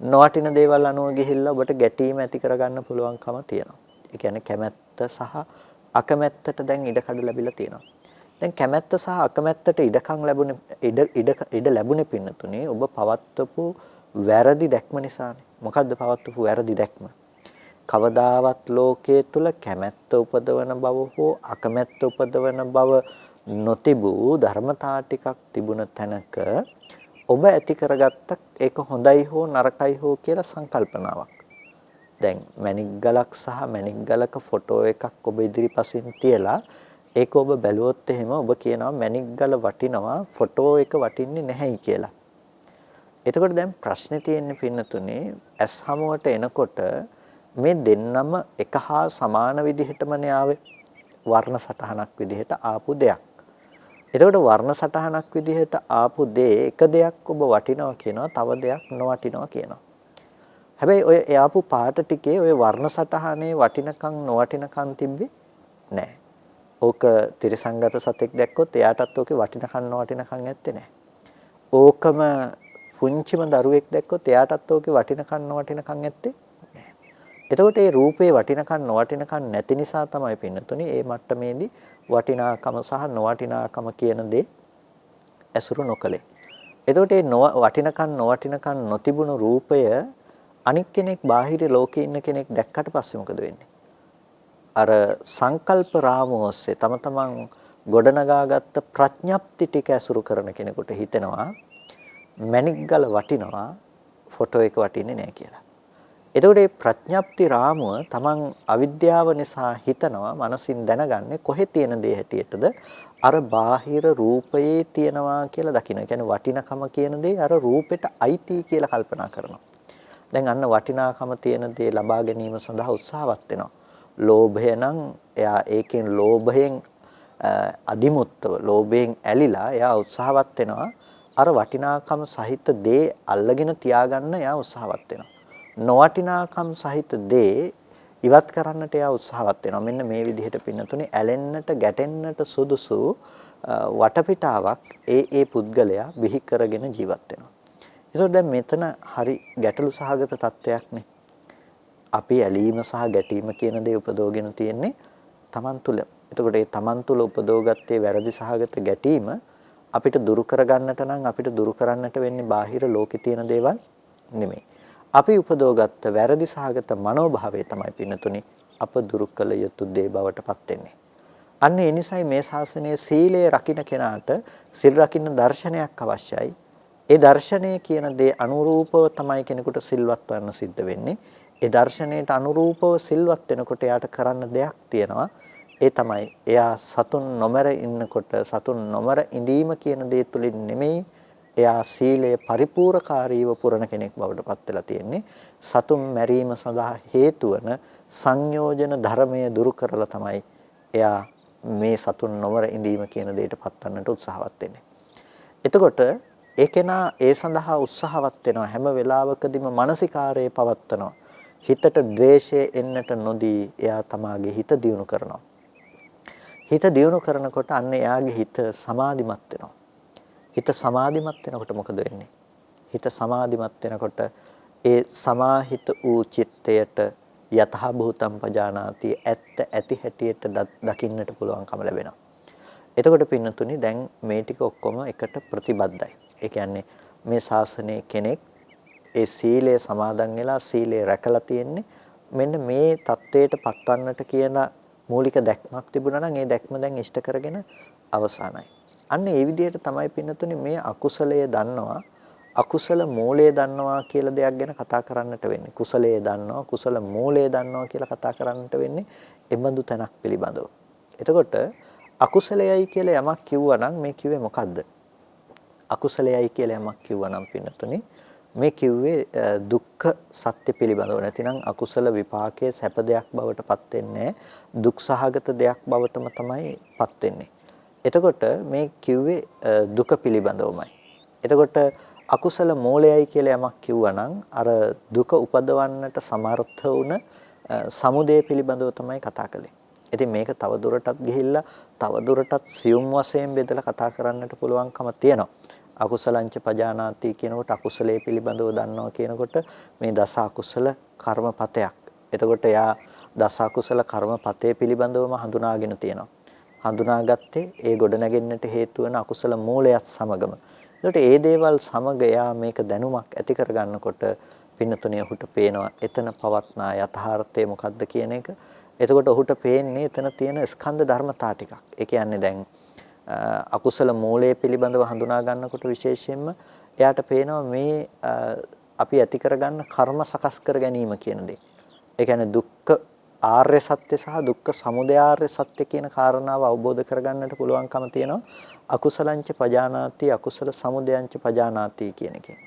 නොවටින දේවල් අනුව ගිහිල්ලා ඔබට ගැටීම ඇති කරගන්න පුළුවන්කම තියෙනවා. ඒ කියන්නේ කැමැත්ත සහ අකමැත්තට දැන් ඉඩකඩ ලැබිලා තියෙනවා. දැන් කැමැත්ත සහ අකමැත්තට ඉඩ ලැබුණේ පින්නතුනේ ඔබ පවත්වපු වැරදි දැක්ම නිසානේ. මොකද්ද පවත්වපු වැරදි දැක්ම? කවදාවත් ලෝකයේ තුල කැමැත්ත උපදවන බව හෝ අකමැත්ත උපදවන බව නොතිබූ ධර්මතා ටිකක් තිබුණ තැනක ඔබ ඇති කරගත්ත ඒක හොඳයි හෝ නරකයි හෝ කියලා සංකල්පනාවක්. දැන් මැණික් ගලක් සහ මැණික් ගලක ෆොටෝ එකක් ඔබ ඉදිරිපසින් තියලා ඒක ඔබ බැලුවොත් එහෙම ඔබ කියනවා මැණික් ගල වටිනවා ෆොටෝ එක වටින්නේ නැහැයි කියලා. එතකොට දැන් ප්‍රශ්නේ තියෙන්නේ පින්නතුනේ ඇස් හමුවට එනකොට මේ දෙන්නම එක හා සමාන විදිහටමනේ ආවේ වර්ණ සටහනක් විදිහට ආපු දෙයක්. එතකොට වර්ණ සටහනක් විදිහට ආපු දේ එක දෙයක් ඔබ වටිනවා කියනවා තව දෙයක් නොවටිනවා කියනවා. හැබැයි ඔය එයාපු පාට ටිකේ ඔය වර්ණ සටහනේ වටිනකම් නොවටිනකම් තිබ්බේ නැහැ. ඕක තිරසංගත සතෙක් දැක්කොත් එයාටත් ඕකේ වටිනකම් නොවටිනකම් ඇත්තේ නැහැ. ඕකම පුංචිම දරුවෙක් දැක්කොත් එයාටත් ඕකේ වටිනකම් නොවටිනකම් ඇත්තේ නැහැ. එතකොට මේ රූපේ වටිනකම් නොවටිනකම් නැති නිසා තමයි පින්නතුනේ මේ මට්ටමේදී වටිනාකම සහ නොවටිනාකම කියන දේ ඇසුරු නොකලේ. එතකොට මේ වටිනකම් නොවටිනකම් නොතිබුණු රූපය අනික් කෙනෙක් බාහිර ලෝකේ ඉන්න කෙනෙක් දැක්කට පස්සේ මොකද වෙන්නේ? අර සංකල්ප රාමුව ඔස්සේ තම තමන් ගොඩනගාගත්ත ප්‍රඥප්ති ටික ඇසුරු කරන කෙනෙකුට හිතෙනවා මැණික් ගල වටිනවා ෆොටෝ එක වටින්නේ නැහැ කියලා. එතකොට මේ ප්‍රඥප්ති රාමුව තමන් අවිද්‍යාව නිසා හිතනවා මනසින් දැනගන්නේ කොහෙ තියෙන දේ හැටියටද අර බාහිර රූපයේ තියනවා කියලා දකින්න. ඒ කියන්නේ වටිනකම කියන දේ අර රූපෙට අයිති කියලා කල්පනා කරනවා. දැන් අන්න වටිනාකම තියෙන දේ ලබා ගැනීම සඳහා උත්සාහවත් වෙනවා. ලෝභය නම් එයා ඒකෙන් ලෝභයෙන් අදිමුත්තව ලෝභයෙන් ඇලිලා එයා උත්සාහවත් වෙනවා අර වටිනාකම් සහිත දේ අල්ලගෙන තියාගන්න එයා උත්සාහවත් වෙනවා. නොවටිනාකම් සහිත දේ ඉවත් කරන්නට එයා උත්සාහවත් වෙනවා. මෙන්න මේ විදිහට පින්නතුනේ ඇලෙන්නට ගැටෙන්නට සුදුසු වටපිටාවක් ඒ පුද්ගලයා බිහි කරගෙන ජීවත් වෙනවා. ඒතකොට දැන් මෙතන හරි ගැටලු සහගත තත්වයක්නේ. අපි ඇලීම සහ ගැටීම කියන දේ උපදෝගෙන තියෙන්නේ Taman තුල. එතකොට මේ Taman තුල උපදෝගත්තේ වැරදි සහගත ගැටීම අපිට දුරු කරගන්නට නම් අපිට දුරු කරන්නට වෙන්නේ බාහිර ලෝකේ තියෙන දේවල් නෙමෙයි. අපි උපදෝගත්ත වැරදි සහගත මනෝභාවය තමයි පින්නතුනි අප දුරු කළ යුතු දේ බවට පත් වෙන්නේ. අන්න ඒ නිසයි මේ ශාසනයේ සීලය රකින්න කෙනාට සිල් රකින්න දර්ශනයක් අවශ්‍යයි. ඒ දර්ශනය කියන දේ අනුරූපව තමයි කෙනෙකුට සිල්වත් වන්න සිද්ධ වෙන්නේ. ඒ දර්ශනයට අනුරූපව සිල්වත් වෙනකොට එයාට කරන්න දෙයක් තියෙනවා. ඒ තමයි එයා සතුන් නොමර ඉන්නකොට සතුන් නොමර ඉඳීම කියන දේ තුලින් නෙමෙයි එයා සීලය පරිපූර්ණකාරීව පුරන කෙනෙක් බවට පත් වෙලා තියෙන්නේ. සතුන් මැරීම සඳහා හේතු වන සංයෝජන ධර්මය දුරු කරලා තමයි එයා මේ සතුන් නොමර ඉඳීම කියන දෙයට පත්වන්නට උත්සාහවත් වෙන්නේ. එතකොට ඒ කෙනා ඒ සඳහා උත්සාහවත් වෙනවා හැම වෙලාවකදීම මානසිකාරයේ පවත්වනවා. හිතට ද්වේෂය එන්නට නොදී එයා තමාගේ හිත දියුණු කරනවා. හිත දියුණු කරනකොට අන්න එයාගේ හිත සමාධිමත් වෙනවා. හිත සමාධිමත් වෙනකොට මොකද වෙන්නේ? හිත සමාධිමත් වෙනකොට ඒ සමාහිත වූ චිත්තයට යතහ භූතම් පජානාති ඇත්ත ඇති හැටියට දකින්නට පුළුවන්කම ලැබෙනවා. එතකොට පින්නතුනි දැන් මේ ටික ඔක්කොම එකට ප්‍රතිබද්ධයි. ඒ කියන්නේ මේ ශාසනයේ කෙනෙක් ඒ සීලය සමාදන් වෙලා සීලය රැකලා තියෙන්නේ මෙන්න මේ தത്വයට පත්වන්නට කියන මූලික දැක්මක් තිබුණා නම් ඒ දැක්ම දැන් ඉෂ්ට කරගෙන අවසానයි. අන්න ඒ විදිහට තමයි පින්නතුනි මේ අකුසලයේ දන්නවා අකුසල මූලය දන්නවා කියලා දෙයක් ගැන කතා කරන්නට වෙන්නේ. කුසලයේ දන්නවා කුසල මූලය දන්නවා කියලා කතා කරන්නට වෙන්නේ එබඳු තැනක් පිළිබඳව. එතකොට අකුසලයයි කියලා යමක් කිව්වනම් මේ කිව්වේ මොකද්ද? අකුසලයයි කියලා යමක් කිව්වනම් පින්නතුනි මේ කිව්වේ දුක්ඛ සත්‍ය පිළිබඳව. නැතිනම් අකුසල විපාකයේ සැප දෙයක් බවට පත් වෙන්නේ දුක් සහගත දෙයක් බවටම තමයි පත් වෙන්නේ. එතකොට මේ කිව්වේ දුක පිළිබඳවමයි. එතකොට අකුසල මූලයයි කියලා යමක් කිව්වනම් අර දුක උපදවන්නට සමර්ථ වුණ සමුදය පිළිබඳව තමයි කතා කළේ. ඉතින් මේක තව දුරටත් ගිහිල්ලා තව දුරටත් සියුම් වශයෙන් බෙදලා කතා කරන්නට පුළුවන්කම තියෙනවා. අකුසලංච පජානාති කියනකොට අකුසලයේ පිළිබඳව දන්නවා කියනකොට මේ දස අකුසල කර්මපතයක්. එතකොට යා දස අකුසල කර්මපතේ පිළිබඳවම හඳුනාගෙන තියෙනවා. හඳුනාගත්තේ ඒ ගොඩනැගෙන්නට හේතු වෙන අකුසල මූලයත් සමගම. එතකොට ඒ දේවල් සමග යා මේක දැනුමක් ඇති කරගන්නකොට පින්නතුණිය ඔහුට පේනවා එතන පවත්නා යථාර්ථය මොකක්ද කියන එක. එතකොට ඔහුට පේන්නේ එතන තියෙන ස්කන්ධ ධර්මතා ටිකක්. ඒ කියන්නේ දැන් අකුසල මූලයේ පිළිබඳව හඳුනා ගන්නකොට විශේෂයෙන්ම එයාට පේනවා මේ අපි ඇති කරගන්න කර්ම සකස් කර ගැනීම කියන දේ. ඒ කියන්නේ දුක්ඛ ආර්ය සත්‍ය සහ දුක්ඛ සමුදය ආර්ය සත්‍ය කියන කාරණාව අවබෝධ කරගන්නට පුළුවන්කම තියෙනවා අකුසලංච පජානාති අකුසල සමුදයංච පජානාති කියන එකෙන්.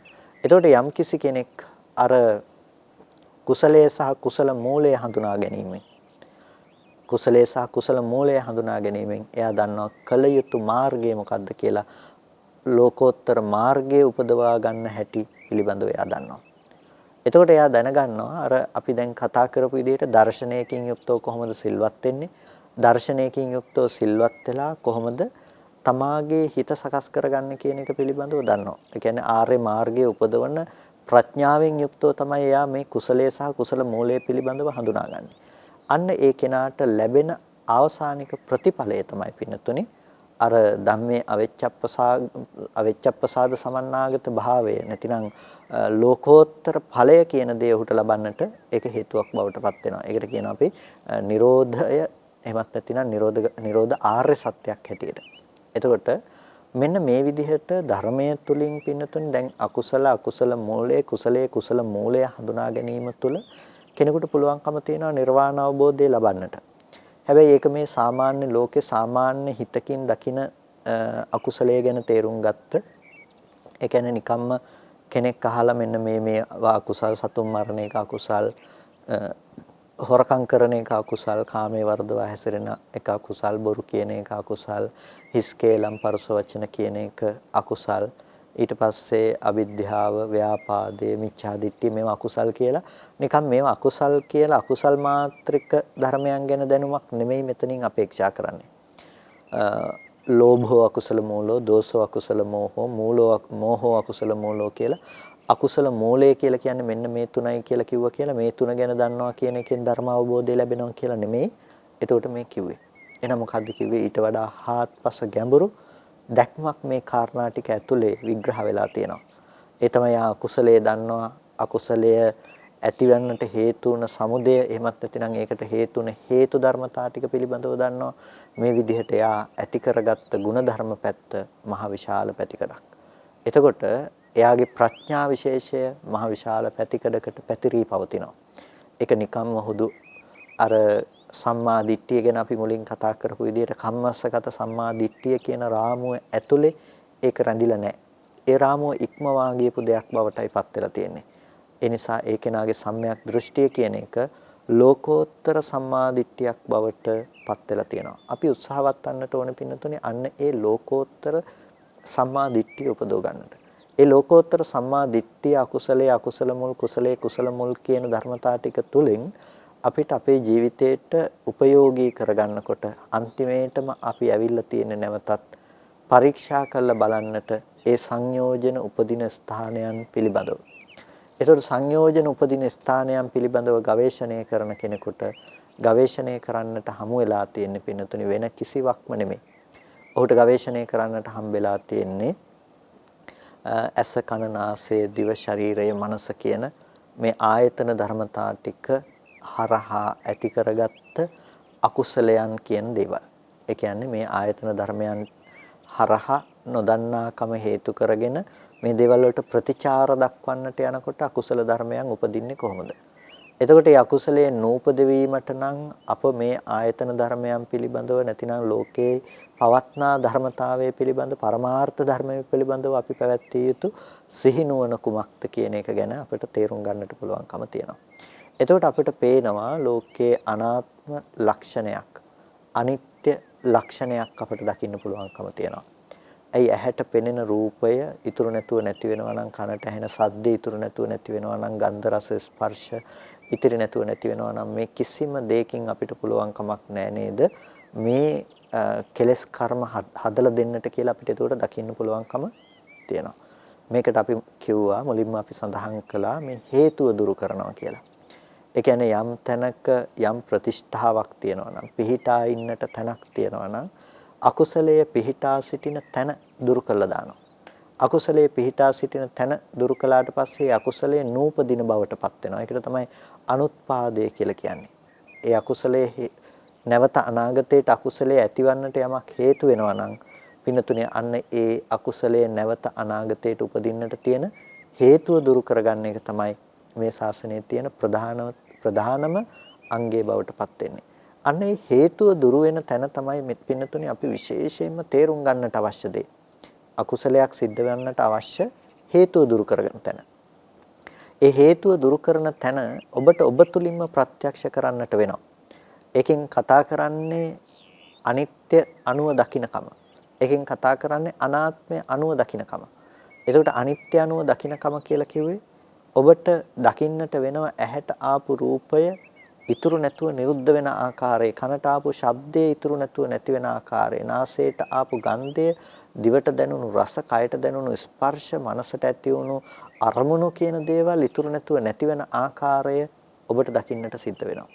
එතකොට යම් කිසි කෙනෙක් අර කුසලයේ සහ කුසල මූලය හඳුනා ගැනීමෙන් කුසලයේ සහ කුසල මූලය හඳුනා ගැනීමෙන් එයා දන්නවා කල යුතු මාර්ගය මොකක්ද කියලා ලෝකෝත්තර මාර්ගයේ උපදවා ගන්න හැටි පිළිබඳව එයා දන්නවා. එතකොට එයා දැනගන්නවා අර අපි දැන් කතා කරපු විදිහට දර්ශනයකින් යුක්තව කොහොමද සිල්වත් වෙන්නේ? දර්ශනයකින් යුක්තව සිල්වත් වෙලා කොහොමද තමාගේ හිත සකස් කරගන්න කියන එක පිළිබඳව දන්නවා. ඒ කියන්නේ ආර්ය මාර්ගයේ උපදවන ප්‍රඥාවෙන් යුක්තව තමයි එයා මේ කුසලයේ සහ කුසල මූලයේ පිළිබඳව හඳුනාගන්නේ. අන්න ඒ කෙනාට ලැබෙන අවසානික ප්‍රතිඵලය තමයි පින්නතුනේ අර ධම්මේ අවෙච්චප්පසාද සමන්නාගත භාවය නැතිනම් ලෝකෝත්තර ඵලය කියන දේ ඔහුට ලබන්නට ඒක හේතුවක් බවට පත් වෙනවා. ඒකට කියනවා අපි නිරෝධය එහෙමත් නැතිනම් නිරෝධ ආර්ය සත්‍යයක් හැටියට. එතකොට මෙන්න මේ විදිහට ධර්මයේ තුලින් පින්නතුන් දැන් අකුසල මූලයේ කුසල මූලය හඳුනා ගැනීම තුළ කෙනෙකුට පුළුවන්කම තියෙනවා නිර්වාණ අවබෝධය ලබන්නට. හැබැයි ඒක මේ සාමාන්‍ය ලෝකේ සාමාන්‍ය හිතකින් දකින අකුසලයේ ගැන තේරුම් ගත්ත. ඒ කියන්නේ නිකම්ම කෙනෙක් අහලා මෙන්න මේ අකුසල් සතුන් මරණ එක අකුසල් හොරකම් කරන එක අකුසල් කාමයේ වර්ධව හැසිරෙන එක අකුසල් බොරු කියන එක අකුසල් හිස්කේලම් පරස වචන කියන එක අකුසල් ඊට පස්සේ අවිද්‍යාව ව්‍යාපාදේ මිච්ඡා දිට්ඨිය මේවා අකුසල් කියලා නිකම් මේවා අකුසල් කියලා අකුසල් මාත්‍රික ධර්මයන් ගැන දැනුමක් නෙමෙයි මෙතනින් අපේක්ෂා කරන්නේ. ලෝභෝ අකුසල මූලෝ දෝසෝ අකුසල මෝහෝ අකුසල මූලෝ කියලා අකුසල මූලය කියලා කියන්නේ මෙන්න මේ තුනයි කියලා කිව්වා කියලා මේ තුන ගැන දන්නවා කියන එකෙන් ධර්ම අවබෝධය ලැබෙනවා කියලා නෙමෙයි. එතකොට මේ කිව්වේ. එහෙනම් මොකද්ද කිව්වේ? ඊට වඩා හාත්පස ගැඹුරු දැක්මක් මේ කාරණා ටික ඇතුලේ විග්‍රහ වෙලා තියෙනවා. ඒ තමයි අකුසලයේ දන්නවා අකුසලය ඇතිවන්නට හේතු වන සමුදය එහෙමත් නැතිනම් ඒකට හේතු වන හේතු ධර්මතා ටික පිළිබඳව දන්නවා. මේ විදිහට එයා ඇති කරගත්ත ಗುಣධර්ම පැත්ත මහ විශාල පැතිකඩක්. එතකොට එයාගේ ප්‍රඥා විශේෂය මහ විශාල පැතිකඩකට පැතිරී පවතිනවා. ඒක නිකම්ම හුදු අර සම්මා දිට්ඨිය ගැන අපි මුලින් කතා කරපු විදිහට කම්මස්සගත සම්මා දිට්ඨිය කියන රාමුව ඇතුලේ ඒක රැඳිලා නැහැ. ඒ රාමුව ඉක්මවා ගියපු දෙයක් බවටයි පත් වෙලා තියෙන්නේ. ඒ නිසා ඒ කෙනාගේ සම්‍යක් දෘෂ්ටිය කියන එක ලෝකෝත්තර සම්මා දිට්ඨියක් බවට පත් වෙලා තියෙනවා. අපි උත්සාහවත් වන්නට ඕන පින්නතුනේ අන්න ඒ ලෝකෝත්තර සම්මා දිට්ඨිය උපදව ගන්නට. ඒ ලෝකෝත්තර සම්මා දිට්ඨිය අකුසලයේ අකුසල මුල් කුසලයේ කුසල මුල් කියන ධර්මතා ටික තුලින් අපිට අපේ ජීවිතේට උපයෝගී කරගන්නකොට අන්තිමේටම අපි ඇවිල්ලා තියෙන නැවතත් පරීක්ෂා කරලා බලන්නට ඒ සංයෝජන උපදින ස්ථානයන් පිළිබඳව. ඒතකොට සංයෝජන උපදින ස්ථානයන් පිළිබඳව ගවේෂණය කරන කෙනෙකුට ගවේෂණය කරන්නට හමු වෙලා තියෙන පින්නතුනි වෙන කිසිවක්ම නෙමෙයි. ඔහුට ගවේෂණය කරන්නට හම්බෙලා තියෙන්නේ ඇස කන නාසය දිව ශරීරය මනස කියන මේ ආයතන ධර්මතා ටික හරහා ඇති කරගත්ත අකුසලයන් කියන දේවල්. ඒ කියන්නේ මේ ආයතන ධර්මයන් හරහා නොදන්නාකම හේතු කරගෙන මේ දේවල් වලට ප්‍රතිචාර දක්වන්නට යනකොට අකුසල ධර්මයන් උපදින්නේ කොහොමද? එතකොට මේ අකුසලයේ නූපද වීමට නම් අප මේ ආයතන ධර්මයන් පිළිබඳව නැතිනම් ලෝකේ පවත්නා ධර්මතාවය පිළිබඳ පරමාර්ථ ධර්මය පිළිබඳව අපි පැවැත්විය යුතු සිහිනුවන කුමක්ද කියන එක ගැන අපිට තේරුම් ගන්නට පුළුවන්කම තියෙනවා. එතකොට අපිට පේනවා ලෝකයේ අනාත්ම ලක්ෂණයක් අනිත්‍ය ලක්ෂණයක් අපිට දකින්න පුළුවන්කම තියෙනවා. ඇයි ඇහැට පෙනෙන රූපය ඉතුරු නැතුව නැති වෙනවා නම් කනට ඇහෙන ශබ්ද ඉතුරු නැතුව නැති වෙනවා නම් ගන්ධ රස ස්පර්ශ ඉතිරි නැතුව නැති වෙනවා නම් මේ කිසිම දෙයකින් අපිට පුළුවන් කමක් නැහැ නේද මේ කෙලස් කර්ම හදලා දෙන්නට කියලා අපිට ඒකට දකින්න පුළුවන්කම තියෙනවා. මේකට අපි කිව්වා මුලින්ම අපි සඳහන් කළා මේ හේතුව දුරු කරනවා කියලා. ඒ කියන්නේ යම් තැනක යම් ප්‍රතිෂ්ඨාවක් තියෙනවා නම් පිහිටා ඉන්නට තැනක් තියෙනවා නම් අකුසලයේ පිහිටා සිටින තැන දුරු කළා දානවා. අකුසලයේ පිහිටා සිටින තැන දුරු කළාට පස්සේ අකුසලයේ නූපදින බවටපත් වෙනවා. ඒකට තමයි අනුත්පාදය කියලා කියන්නේ. ඒ අකුසලයේ නැවත අනාගතයට අකුසලයේ ඇතිවන්නට යමක් හේතු වෙනවා නම් පින්නතුනේ අන්න ඒ අකුසලයේ නැවත අනාගතයට උපදින්නට තියෙන හේතුව දුරු කරගන්න එක තමයි මේ ශාසනයේ තියෙන ප්‍රධානම අංගයේ බවට පත් වෙන්නේ. අනේ හේතුව දුරු වෙන තැන තමයි මෙත් පින්නතුනේ අපි විශේෂයෙන්ම තේරුම් ගන්නට අවශ්‍ය දේ. අකුසලයක් සිද්ධ වෙන්නට අවශ්‍ය හේතුව දුරු කරගන්න තැන. ඒ හේතුව දුරු කරන තැන ඔබට ඔබ තුලින්ම ප්‍රත්‍යක්ෂ කරන්නට වෙනවා. එකෙන් කතා කරන්නේ අනිත්‍ය අනුව දකින්නකම. එකෙන් කතා කරන්නේ අනාත්මය අනුව දකින්නකම. එතකොට අනිත්‍ය අනුව දකින්නකම කියලා කිව්වේ ඔබට දකින්නට වෙනවා ඇහැට ආපු රූපය ඉතුරු නැතුව නිරුද්ධ වෙන ආකාරය, කනට ආපු ශබ්දය ඉතුරු නැතුව නැති වෙන ආකාරය, නාසයට ආපු ගන්ධය, දිවට දැනුණු රස, කයට දැනුණු ස්පර්ශ, මනසට ඇති වුණු අරමුණු කියන දේවල් ඉතුරු නැතුව නැති වෙන ආකාරය ඔබට දකින්නට සිද්ධ වෙනවා.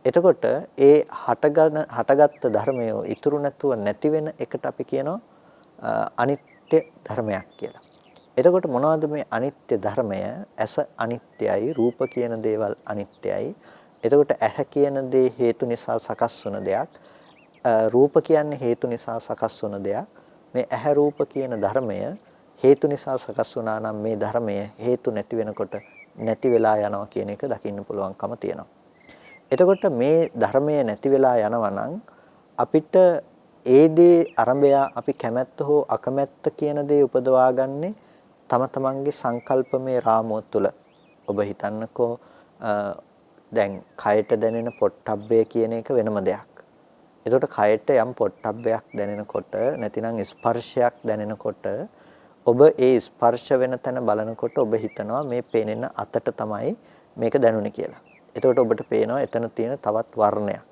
එතකොට ඒ හටගත්ත ධර්මය ඉතුරු නැතුව නැති වෙන එකට අපි කියනවා අනිත්‍ය ධර්මයක් කියලා. එතකොට මොනවද මේ අනිත්‍ය ධර්මය? ඇස අනිත්‍යයි, රූප කියන දේවල් අනිත්‍යයි. එතකොට ඇහැ කියන දේ හේතු නිසා සකස් වුණ දෙයක්. රූප කියන්නේ හේතු නිසා සකස් වුණ දෙයක්. මේ ඇහැ රූප කියන ධර්මය හේතු නිසා සකස් වුණා නම් මේ ධර්මය හේතු නැති වෙනකොට නැති වෙලා යනවා කියන එක දකින්න පුළුවන්කම තියෙනවා. එතකොට මේ ධර්මය නැති වෙලා යනවා නම් අපිට ඒ දේ අරඹය අපි කැමැත්ත හෝ අකමැත්ත කියන දේ උපදවාගන්නේ තම තමන්ගේ සංකල්පමය රාමුව තුළ. ඔබ හිතන්නකෝ දැන් කයට දැනෙන පොට්ටබ්බය කියන එක වෙනම දෙයක්. එතකොට කයට යම් පොට්ටබ්බයක් දැනෙනකොට නැතිනම් ස්පර්ශයක් දැනෙනකොට ඔබ ඒ ස්පර්ශ වෙන තැන බලනකොට ඔබ හිතනවා මේ පේනෙන අතට තමයි මේක දැනුනේ කියලා. එතකොට ඔබට පේනවා එතන තියෙන තවත් වර්ණයක්.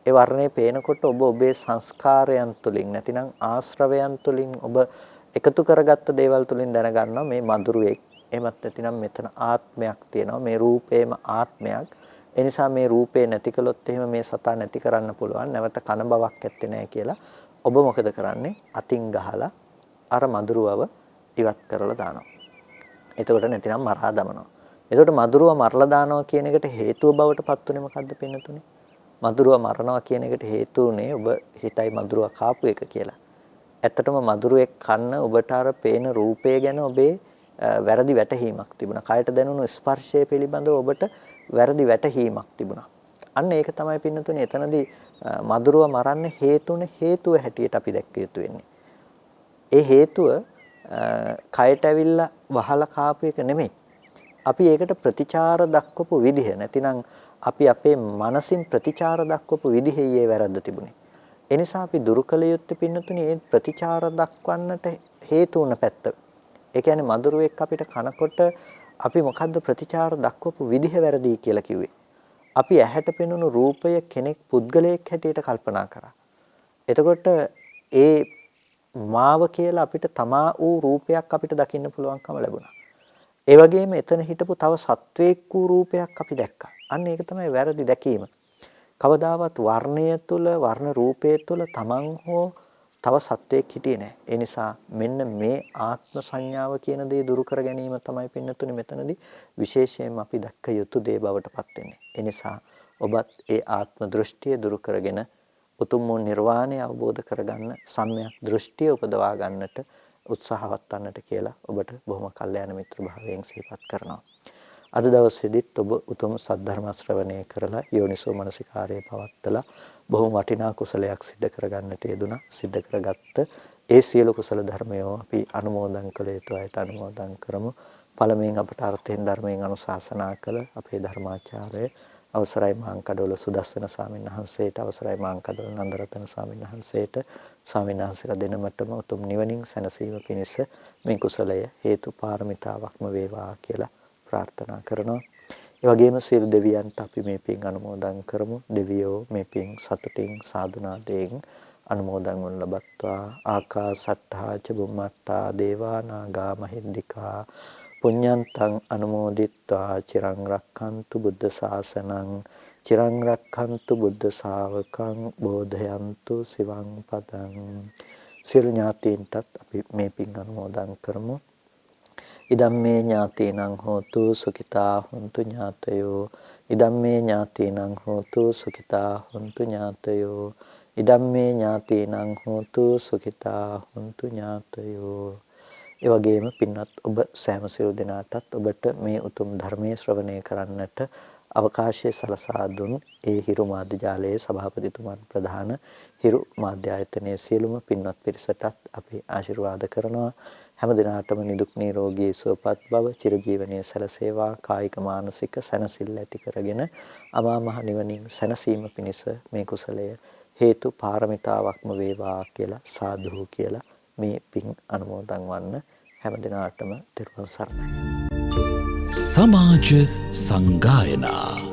ඒ වර්ණය පේනකොට ඔබ ඔබේ සංස්කාරයන් තුලින් නැතිනම් ආශ්‍රවයන් තුලින් ඔබ එකතු කරගත්ත දේවල් තුලින් දැනගන්නවා මේ මధుරයක්. එහෙමත් නැතිනම් මෙතන ආත්මයක් තියෙනවා. මේ රූපේම ආත්මයක්. ඒ නිසා මේ රූපේ නැති කළොත් එහෙම මේ සතා නැති කරන්න පුළුවන්. නැවත කන බවක් ඇත්තේ නැහැ කියලා. ඔබ මොකද කරන්නේ? අතින් ගහලා අර මధుරවව ඉවත් කරලා දානවා. එතකොට නැතිනම් මරා දමනවා. එතකොට මధుරව මරලා දානවා කියන එකට හේතුව බවට පත් උනේ මොකද්ද පින්නතුනේ? මధుරව මරනවා කියන එකට හේතු උනේ ඔබ හිතයි මధుරව කාපු එක කියලා. ඇත්තටම මధుරයක් කන්න ඔබට අර පේන රූපය ගැන ඔබේ වැරදි වැටහීමක් තිබුණා. කයට දැනුණු ස්පර්ශය පිළිබඳව ඔබට වැරදි වැටහීමක් තිබුණා. අන්න ඒක තමයි පින්නතුනේ එතනදී මధుරව මරන්නේ හේතුනේ හේතුව හැටියට අපි දැක්ක යුතු වෙන්නේ. ඒ හේතුව කයට ඇවිල්ලා වහලා කාපු එක නෙමෙයි. අපි ඒකට ප්‍රතිචාර දක්වපු විදිහ නැතිනම් අපි අපේ මනසින් ප්‍රතිචාර දක්වපු විදිහේ වැරද්ද තිබුණේ. ඒ නිසා අපි දුරු කළ යුත්තේ පින්නතුනේ ඒ ප්‍රතිචාර දක්වන්නට හේතු වුණ පැත්ත. ඒ කියන්නේ මధుරයක් අපිට කනකොට අපි මොකද්ද ප්‍රතිචාර දක්වපු විදිහ වැරදි කියලා කිව්වේ. අපි ඇහැට පෙනුණු රූපය කෙනෙක් පුද්ගලයෙක් හැටියට කල්පනා කරා. එතකොට ඒ මාව කියලා අපිට තමා වූ රූපයක් අපිට දකින්න පුළුවන්කම ලැබුණා. ඒ වගේම එතන හිටපු තව සත්වයක් වූ රූපයක් අපි දැක්කා. අන්න ඒක තමයි වැරදි දැකීම. කවදාවත් වර්ණය තුල වර්ණ රූපය තුල තමන් හෝ තව සත්වයක් හිටියේ නැහැ. ඒ නිසා මෙන්න මේ ආත්ම සංඥාව කියන දේ දුරු කර ගැනීම තමයි පින්නතුනේ මෙතනදී විශේෂයෙන්ම අපි දැක්ක යුතු දේ බවට පත් වෙන්නේ. ඒ නිසා ඔබත් ඒ ආත්ම දෘෂ්ටිය දුරු කරගෙන උතුම් වූ නිර්වාණය අවබෝධ කරගන්න සම්‍යක් දෘෂ්ටිය උපදවා ගන්නට උත්සාහවත් වන්නට කියලා ඔබට බොහොම කල්යාණ මිත්‍ර භාවයෙන් සිහිපත් කරනවා. අද දවසේදීත් ඔබ උතුම් සද්ධර්ම ශ්‍රවණය කරලා යෝනිසෝ මනසිකාර්යය පවත්තලා බොහොම වටිනා කුසලයක් සිද්ධ කරගන්නට යෙදුණා. සිද්ධ කරගත්ත ඒ සියලු කුසල ධර්මය අපි අනුමෝදන් කළ යුතු අයට අනුමෝදන් කරමු. පළමුවෙන් අපට අර්ථයෙන් ධර්මයෙන් අනුශාසනා කළ අපේ ධර්මාචාර්ය අවසරයි මාංකඩවල සුදස්සන ස්වාමීන් වහන්සේට, අවසරයි මාංකඩවල නන්දරතන ස්වාමීන් වහන්සේට, ස්වාමීන් වහන්සේලා දෙනමතම උතුම් නිවනින් සැනසීම පිණිස මේ කුසලය හේතු පාරමිතාවක්ම වේවා කියලා ප්‍රාර්ථනා කරනවා. ඒ වගේම සියලු දෙවියන්ට අපි මේ පින් අනුමෝදන් කරමු. දෙවියෝ මේ පින් සතුටින් සාදුනාදයෙන් අනුමෝදන් වනු ලබත්වා. ආකාසට්ඨා ච බුම්මට්ඨා දේවා නාග මහින්దికා පුඤ්ඤන්තං අනුමෝදිත්වා චිරං රක්ඛන්තු බුද්ධ ශාසනං චිරං රක්ඛන්තු බුද්ධ ශාවකං බෝධයන්තු සිවං පදං. සියලු ඥාතීන්ටත් අපි මේ පින් අනුමෝදන් කරමු. ඉදම්මේ ඥාතීනං හෝතු සුඛිතා හොන්තු ඥාතයෝ. ඉදම්මේ ඥාතීනං හෝතු සුඛිතා හොන්තු ඥාතයෝ. ඉදම්මේ ඥාතීනං හෝතු සුඛිතා හොන්තු ඥාතයෝ. ඒ වගේම පින්වත් ඔබ සෑම සියලු දෙනාටත් ඔබට මේ උතුම් ධර්මයේ ශ්‍රවණය කරන්නට අවකාශය සලසා දුන් ඒ හිරු මාධ්‍ය ජාලයේ සභාපතිතුමන් ප්‍රධාන හිරු මාධ්‍ය ආයතනයේ සියලුම පින්වත් පිරිසටත් අපි ආශිර්වාද කරනවා. හැම දිනාටම නිදුක් නිරෝගී සුවපත් බව චිරජීවනයේ සැලසේවා. කායික මානසික සැනසෙල්ල ඇති කරගෙන අමා මහ නිවනින් සැනසීම පිණිස මේ කුසලය හේතු පාරමිතාවක්ම වේවා කියලා සාදු කියලා මේ පින් අනුමෝදන් වන්න. හැම දිනාටම තෙරුවන් සරණයි. සමාජ සංගායනා